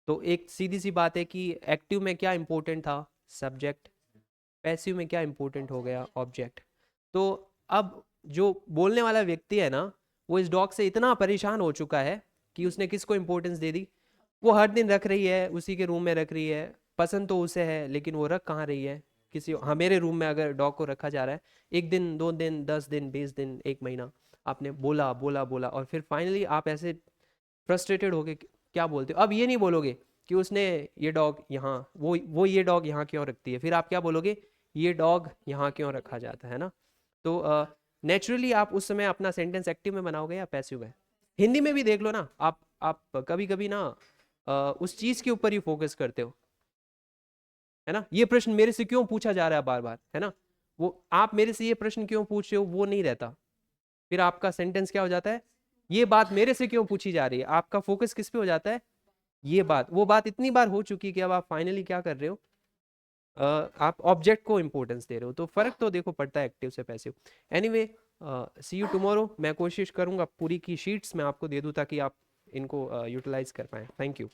तो एक सीधी सी बात है कि एक्टिव में क्या इंपॉर्टेंट था? सब्जेक्ट। पैसिव में क्या इंपॉर्टेंट हो गया? ऑब्जेक्ट। तो अब जो बोलने वाला व्यक्ति है ना, वो इस डॉग से इतना परेशान हो चुका है कि उसने किसको इंपॉर्टेंस दे दी? वो हर दिन रख रही है, उसी के रूम में रख रही है, पसंद तो उसे है, लेकिन वो रख कहाँ रही है? किसी, हाँ, मेरे रूम में अगर डॉग को रखा जा रहा है, 1 दिन 2 दिन 10 दिन 20 दिन 1 महीना, आपने बोला बोला बोला और फिर फाइनली आप ऐसे फ्रस्ट्रेटेड होके क्या बोलते हो? अब ये नहीं बोलोगे कि उसने ये डॉग यहाँ, वो ये डॉग यहाँ क्यों रखती है, फिर आप क्या बोलोगे? ये डॉग यहाँ क्यों रखा जाता है ना। तो नेचुरली आप उस समय अपना सेंटेंस एक्टिव में बनाओगे या पैसिव में? हिंदी में भी देख लो ना, आप कभी कभी ना उस चीज के ऊपर ही फोकस करते हो, है ना। ये प्रश्न मेरे से क्यों पूछा जा रहा है बार बार, है ना। वो आप मेरे से ये प्रश्न क्यों पूछ रहे हो, वो नहीं रहता। फिर आपका सेंटेंस क्या हो जाता है? ये बात मेरे से क्यों पूछी जा रही है, आपका फोकस किस पे हो जाता है? ये बात, वो बात इतनी बार हो चुकी है कि अब आप फाइनली क्या कर रहे हो? आप ऑब्जेक्ट को इंपॉर्टेंस दे रहे हो। तो फर्क तो देखो पड़ता है एक्टिव से passive. Anyway, see you tomorrow. मैं कोशिश करूंगा पूरी की शीट्स मैं आपको दे दूं ताकि आप इनको यूटिलाइज कर पाएं। Thank you.